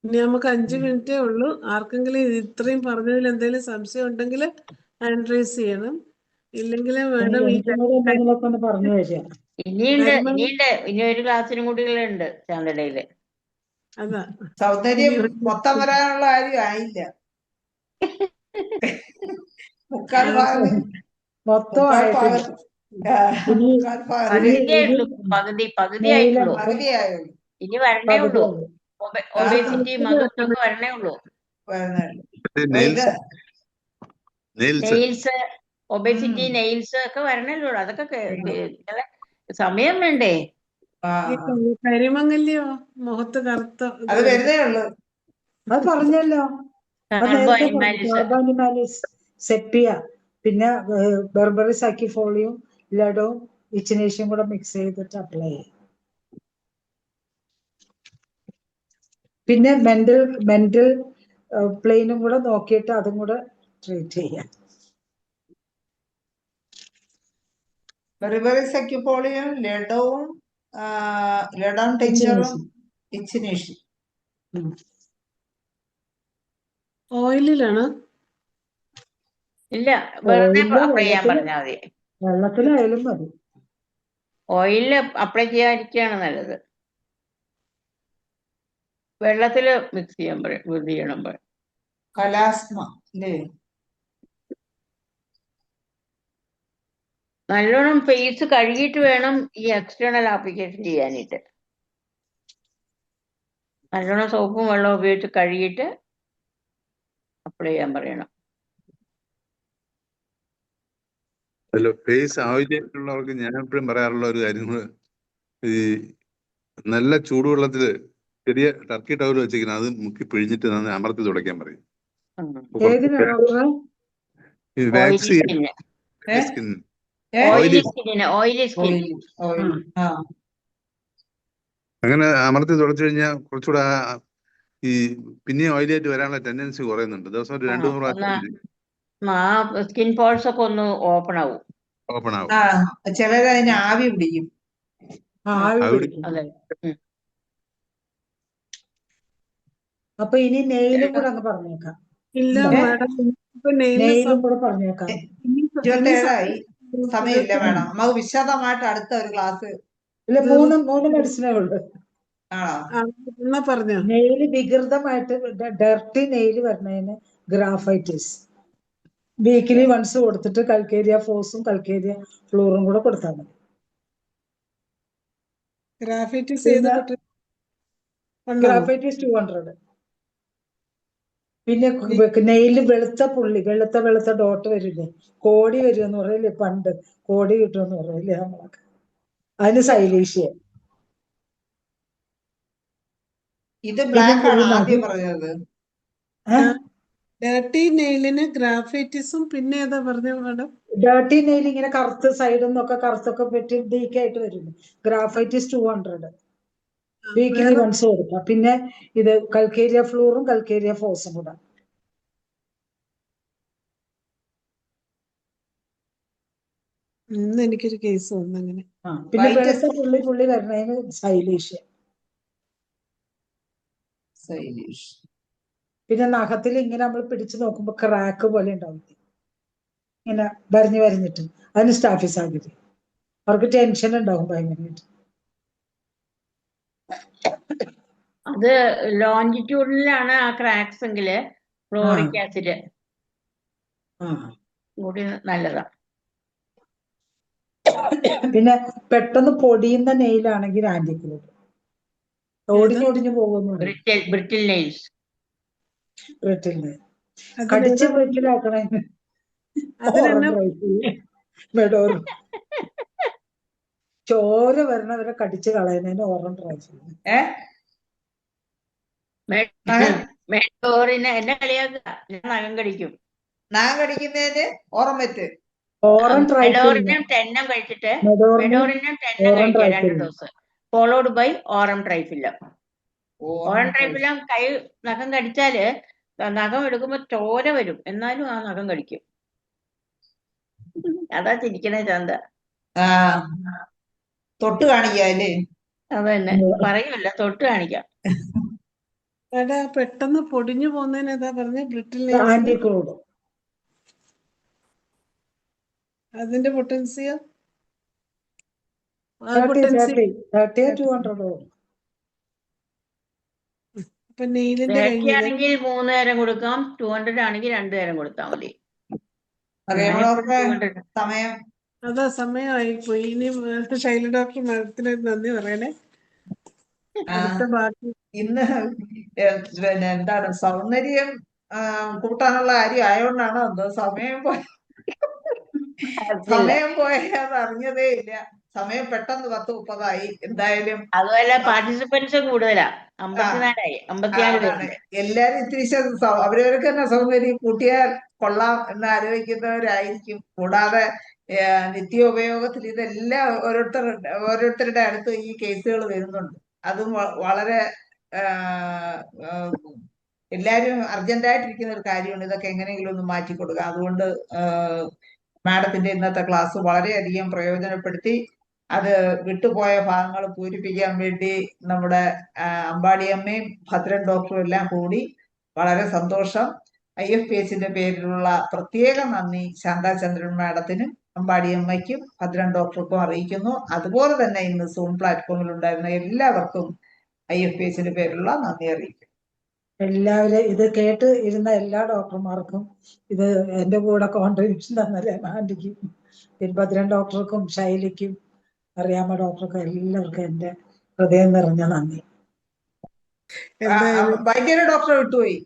ഇനി നമുക്ക് 5 മിനിറ്റേ ഉള്ളൂ. ആർക്കെങ്കിലും ഇത്രയും പറഞ്ഞതിൽ എന്തെങ്കിലും സംശയം ഉണ്ടെങ്കിൽ ഹാൻഡ് റൈസ് ചെയ്യണം. ഇല്ലെങ്കിൽ മാഡം പറഞ്ഞു തരാം. ഇനി ഒരു ക്ലാസ്സിനും കൂടി ഉണ്ട് ചാന്തടയില്. അതാ സൗന്ദര്യം മൊത്തം വരാനുള്ള കാര്യം ആയില്ല. മുക്കാൽ ഭാഗം പകുതിയായുള്ളൂ. ഇനി വരണേ ഉള്ളൂ. ഒബേസിറ്റി മധുരമൊക്കെ വരണേ ഉള്ളൂ. നെയിൽസ്, ഒബേസിറ്റി, നെയിൽസ് ഒക്കെ വരണല്ലോ. അതൊക്കെ സമയം വേണ്ടേ? കരിമങ്ങല്യോ മുഖത്ത് കറുത്ത അത് വരുന്നേ ഉള്ളൂ. അത് പറഞ്ഞല്ലോ. സെപ്പിയ, പിന്നെ ബെർബറി സാക്കിഫോളിയും ലഡോവും ഇച്ചിനേഷ്യം കൂടെ മിക്സ് ചെയ്തിട്ട് അപ്ലൈ ചെയ്യും. പിന്നെ മെന്റൽ പ്ലെയിനും കൂടെ നോക്കിയിട്ട് അതും കൂടെ ട്രീറ്റ് ചെയ്യാം. ബെർബറി സാക്കിഫോളിയും ലഡോവും ലഡോൺ ടിഞ്ചറും ഇച്ചിനേഷ്യം. ഓയിലാണ്? ഇല്ല, വെറുതെ അപ്ലൈ ചെയ്യാൻ പറഞ്ഞാൽ മതി. വെള്ളത്തിലായാലും മതി. ഓയിലില് അപ്ലൈ ചെയ്യാതിരിക്കുകയാണ് നല്ലത്. വെള്ളത്തില് മിക്സ് ചെയ്യണം. കലാസ്മ അല്ലേ? നല്ലോണം ഫേസ് കഴുകിയിട്ട് വേണം ഈ എക്സ്റ്റേണൽ ആപ്ലിക്കേഷൻ ചെയ്യാനായിട്ട്. നല്ലോണം സോപ്പും വെള്ളവും ഉപയോഗിച്ച് കഴുകിയിട്ട് അപ്ലൈ ചെയ്യാൻ പറയണം. ഹലോ, ഫേസ് ആവശ്യമുള്ളവർക്ക് ഞാൻ എപ്പോഴും പറയാറുള്ള ഒരു കാര്യം, ഈ നല്ല ചൂടുവെള്ളത്തില് ചെറിയ ടർക്കി ടവൽ വെച്ചിരിക്കുന്നത് അത് മുക്കി പിഴിഞ്ഞിട്ട് നന്നായി അമർത്തി തുടയ്ക്കാൻ പറയും. ഈ വാക്സ് സ്കിൻ ഓയിലി സ്കിന്നിന്, ഓയിലി സ്കിൻ. ഓയിൽ ആ അങ്ങനെ അമർത്തി തുടച്ചു കഴിഞ്ഞാൽ കുറച്ചുകൂടെ ഈ പിന്നെയും ഓയിലായിട്ട് വരാനുള്ള ടെൻഡൻസി കുറയുന്നുണ്ട്. ദിവസം ഒരു 2-3 പ്രാവശ്യം ആ സ്കിൻ പോൾസ് ഒക്കെ ഒന്ന് ഓപ്പൺ ആവും. ഓപ്പൺ ആവും. ആ ചിലരതിന് ആവി പിടിക്കും. ആവി ആവി പിടിക്കും. അതെ. അപ്പൊ ഇനി നെയിലും കൂടെ അങ്ങ് പറഞ്ഞേക്കാം. ഇല്ല ഏ? മാഡം, ഇപ്പൊ നെയില് നെയിലും കൂടെ പറഞ്ഞേക്കാം. 27 സമയമില്ല വേണം. നമുക്ക് വിശദമായിട്ട് അടുത്ത ഒരു ക്ലാസ്. ഇല്ല, മൂന്ന് മെഡിസിനേ ഉള്ളൂ. ആണോ? എന്നാ പറഞ്ഞോ. നെയില് വികൃതമായിട്ട് ഡർട്ടി നെയില് വരുന്നതിന് ഗ്രാഫൈറ്റിസ് വീക്കിലി വൺസ് കൊടുത്തിട്ട് കൽക്കേരിയ ഫോസും കൽക്കേരിയ ഫ്ലൂറും കൂടെ കൊടുത്താൽ മതി. ഗ്രാഫൈറ്റിസ് ഏത് ഗ്രാഫൈറ്റിസ് 200. പിന്നെ നെയില് വെളുത്ത ഡോട്ട് വരില്ലേ, കോടി വരുമെന്ന് പറയില്ലേ, പണ്ട് കോടി കിട്ടുമെന്ന് പറയില്ലേ നമ്മളൊക്കെ, അതിന് സൈലീഷ്യ. ഇത് ബ്ലാക്ക് ആണ് ആദ്യം പറഞ്ഞത്. ഡേർട്ടി നെയിലിന് ഗ്രാഫൈറ്റിസും പിന്നെ ഏതാ പറഞ്ഞ മാഡം? ഡേർട്ടി നെയിൽ ഇങ്ങനെ കറുത്ത് സൈഡിൽ നിന്നൊക്കെ കറുത്തൊക്കെ പറ്റി ഡീക്കായിട്ട് വരുന്നു. ഗ്രാഫൈറ്റിസ് 200 വീക്കിലി വൺസ് കൊടുക്കാം. പിന്നെ ഇത് കൽക്കേരിയ ഫ്ലൂറും കൽക്കേരിയ ഫോസും കൂടെ. ഇന്ന് എനിക്കൊരു കേസ് വന്നു അങ്ങനെ. പിന്നെ വെളുത്ത പുള്ളി വരുന്നതിന് സൈലീഷ്യ. പിന്നെ നഖത്തിൽ ഇങ്ങനെ നമ്മൾ പിടിച്ചു നോക്കുമ്പോ ക്രാക്ക് പോലെ ഉണ്ടാവും, ഇങ്ങനെ വരഞ്ഞിട്ട്, അതിന് സ്റ്റാഫിസാഗിരി. അവർക്ക് ടെൻഷൻ ഉണ്ടാവും ഭയങ്കരമായിട്ട്. അത് ലോഞ്ചിറ്റ്യൂഡിലാണ് ആ ക്രാക്സ് എങ്കില് ഫ്ലോറിക് ആസിഡ് കൂടി നല്ലതാ. പിന്നെ പെട്ടെന്ന് പൊടിയുന്ന നെയിലാണെങ്കിൽ ആന്റിക്ലോഡ്. ഒടിഞ്ഞൊടിഞ്ഞു പോകുന്നുണ്ട്. Brittle nails. കടിച്ച് ബ്രിട്ടിലാക്കണേ മെഡോർ. ചോര വരണവരെ കടിച്ച് കളയുന്നതിന് ഓറം ട്രൈ ചെയ്യും. മെഡോറിന് എന്നെ കളിയാക്കുക, ഞാൻ നഖം കടിക്കും. നഖം കടിക്കുന്നതിന് ഓറമെറ്റ്. മെഡോറിനും ടെന്നം കഴിച്ചിട്ട് മെഡോറിനും ടെന്നം കഴിക്കുക 2 dose, followed by Arum triphyllum. Arum triphyllum കൈ നഖം കടിച്ചാല് നഖം എടുക്കുമ്പോ ചോര വരും, എന്നാലും ആ നഖം കടിക്കും. അതാ ചിരിക്കണേ ചന്ത. തൊട്ട് കാണിക്കല്ലേ? അതന്നെ പറയുമല്ല, തൊട്ട് കാണിക്കാം. പെട്ടെന്ന് പൊടിഞ്ഞു പോകുന്നതിന് ഏതാ പറഞ്ഞ? ബ്രിട്ടിൽ ആന്റിക്ലോഡ്. അതിന്റെ പൊട്ടൻസിയോ? 200. അപ്പൊ നെയിലിന്റെ ആണെങ്കിൽ 3 നേരം കൊടുക്കാം, 200 ആണെങ്കിൽ 2 നേരം കൊടുത്താൽ മതി. സമയം അതാ സമയമായി പോയി. ഇനി ശൈല ഡോക്ടർ മാഡത്തിന് നന്ദി പറയണേ. ഇന്ന് പിന്നെ എന്താണ് സൗന്ദര്യം കൂട്ടാനുള്ള കാര്യം ആയതുകൊണ്ടാണോ എന്തോ സമയം പോയത് അറിഞ്ഞതേ ഇല്ല. സമയം പെട്ടെന്ന് 10:30 എന്തായാലും. അതുപോലെ പാർട്ടിസിപ്പൻസ് കൂടുതലാ, 54 എല്ലാരും ഇത്തിരി അവരവർക്ക് തന്നെ സൗന്ദര്യം കൂട്ടിയാൽ കൊള്ളാം എന്ന് ആലോചിക്കുന്നവരായിരിക്കും. കൂടാതെ നിത്യോപയോഗത്തിൽ ഇതെല്ലാം ഓരോരുത്തരുടെ അടുത്ത് ഈ കേസുകൾ വരുന്നുണ്ട്. അതും വളരെ എല്ലാരും അർജന്റായിട്ടിരിക്കുന്ന ഒരു കാര്യമാണ്. ഇതൊക്കെ എങ്ങനെയെങ്കിലും ഒന്ന് മാറ്റി കൊടുക്കുക. അതുകൊണ്ട് മാഡത്തിന്റെ ഇന്നത്തെ ക്ലാസ് വളരെയധികം പ്രയോജനപ്പെടുത്തി. അത് വിട്ടുപോയ ഭാഗങ്ങൾ പൂരിപ്പിക്കാൻ വേണ്ടി നമ്മുടെ അമ്പാടിയമ്മയും ഭദ്രൻ ഡോക്ടറും എല്ലാം കൂടി. വളരെ സന്തോഷം. IFPHന്റെ പേരിലുള്ള പ്രത്യേക നന്ദി ശാന്താചന്ദ്രൻ മാഡത്തിനും അമ്പാടിയമ്മയ്ക്കും ഭദ്രൻ ഡോക്ടർക്കും അറിയിക്കുന്നു. അതുപോലെ തന്നെ ഇന്ന് സൂം പ്ലാറ്റ്ഫോമിൽ ഉണ്ടായിരുന്ന എല്ലാവർക്കും IFPHന്റെ പേരിലുള്ള നന്ദി അറിയിക്കും. എല്ലാവരും ഇത് കേട്ട് ഇരുന്ന എല്ലാ ഡോക്ടർമാർക്കും, ഇത് എന്റെ കൂടെ കോൺട്രിബ്യൂഷൻ തന്നല്ലേ ആന്റിക്കും, പിന്നെ ഭദ്രൻ ഡോക്ടർക്കും ശൈലിക്കും അറിയാമ്മ ഡോക്ടർക്കും എല്ലാവർക്കും എന്റെ ഹൃദയം നിറഞ്ഞ നന്ദി. വൈദ്യരെ ഡോക്ടറെ വിട്ടുപോയി.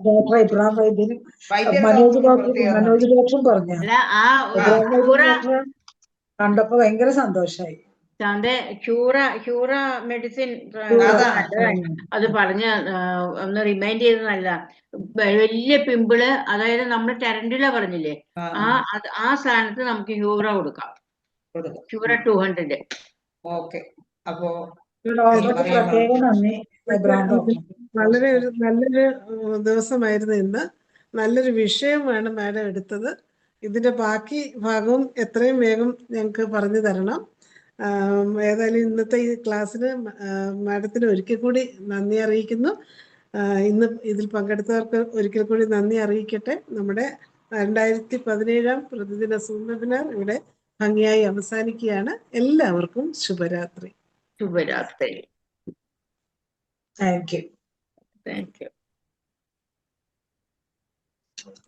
ഡോക്ടർ ഇബ്രാഹിം വൈദ്യനും മനോജ് ഡോക്ടറും പറഞ്ഞ കണ്ടപ്പോ ഭയങ്കര സന്തോഷായി. ശാന്തെ ഹ്യൂറ മെഡിസിൻ അതാണ്. അത് പറഞ്ഞ് ഒന്ന് റിമൈൻഡ് ചെയ്ത് നല്ല വലിയ പിമ്പിള്, അതായത് നമ്മൾ ടെരൻഡുല പറഞ്ഞില്ലേ, ആ സ്ഥാനത്ത് നമുക്ക് ഹ്യൂറ കൊടുക്കാം. ഹ്യൂറ 200. ഓക്കെ. അപ്പോ പ്രത്യേക നന്ദി എബ്രഹാം ഡോക്ടർ. വളരെ നല്ലൊരു ദിവസമായിരുന്നു ഇന്ന്. നല്ലൊരു വിഷയമാണ് മാഡം എടുത്തത്. ഇതിന്റെ ബാക്കി ഭാഗവും എത്രയും വേഗം ഞങ്ങൾക്ക് പറഞ്ഞു തരണം. ഏതായാലും ഇന്നത്തെ ഈ ക്ലാസ്സിന് മാഡത്തിന് ഒരിക്കൽ കൂടി നന്ദി അറിയിക്കുന്നു. ഇന്ന് ഇതിൽ പങ്കെടുത്തവർക്ക് ഒരിക്കൽ കൂടി നന്ദി അറിയിക്കട്ടെ. നമ്മുടെ 2017 പ്രതിദിന സൂം വെബിനാർ ഇവിടെ ഭംഗിയായി അവസാനിക്കുകയാണ്. എല്ലാവർക്കും ശുഭരാത്രി. ശുഭരാത്രി. Thank you. Thank you.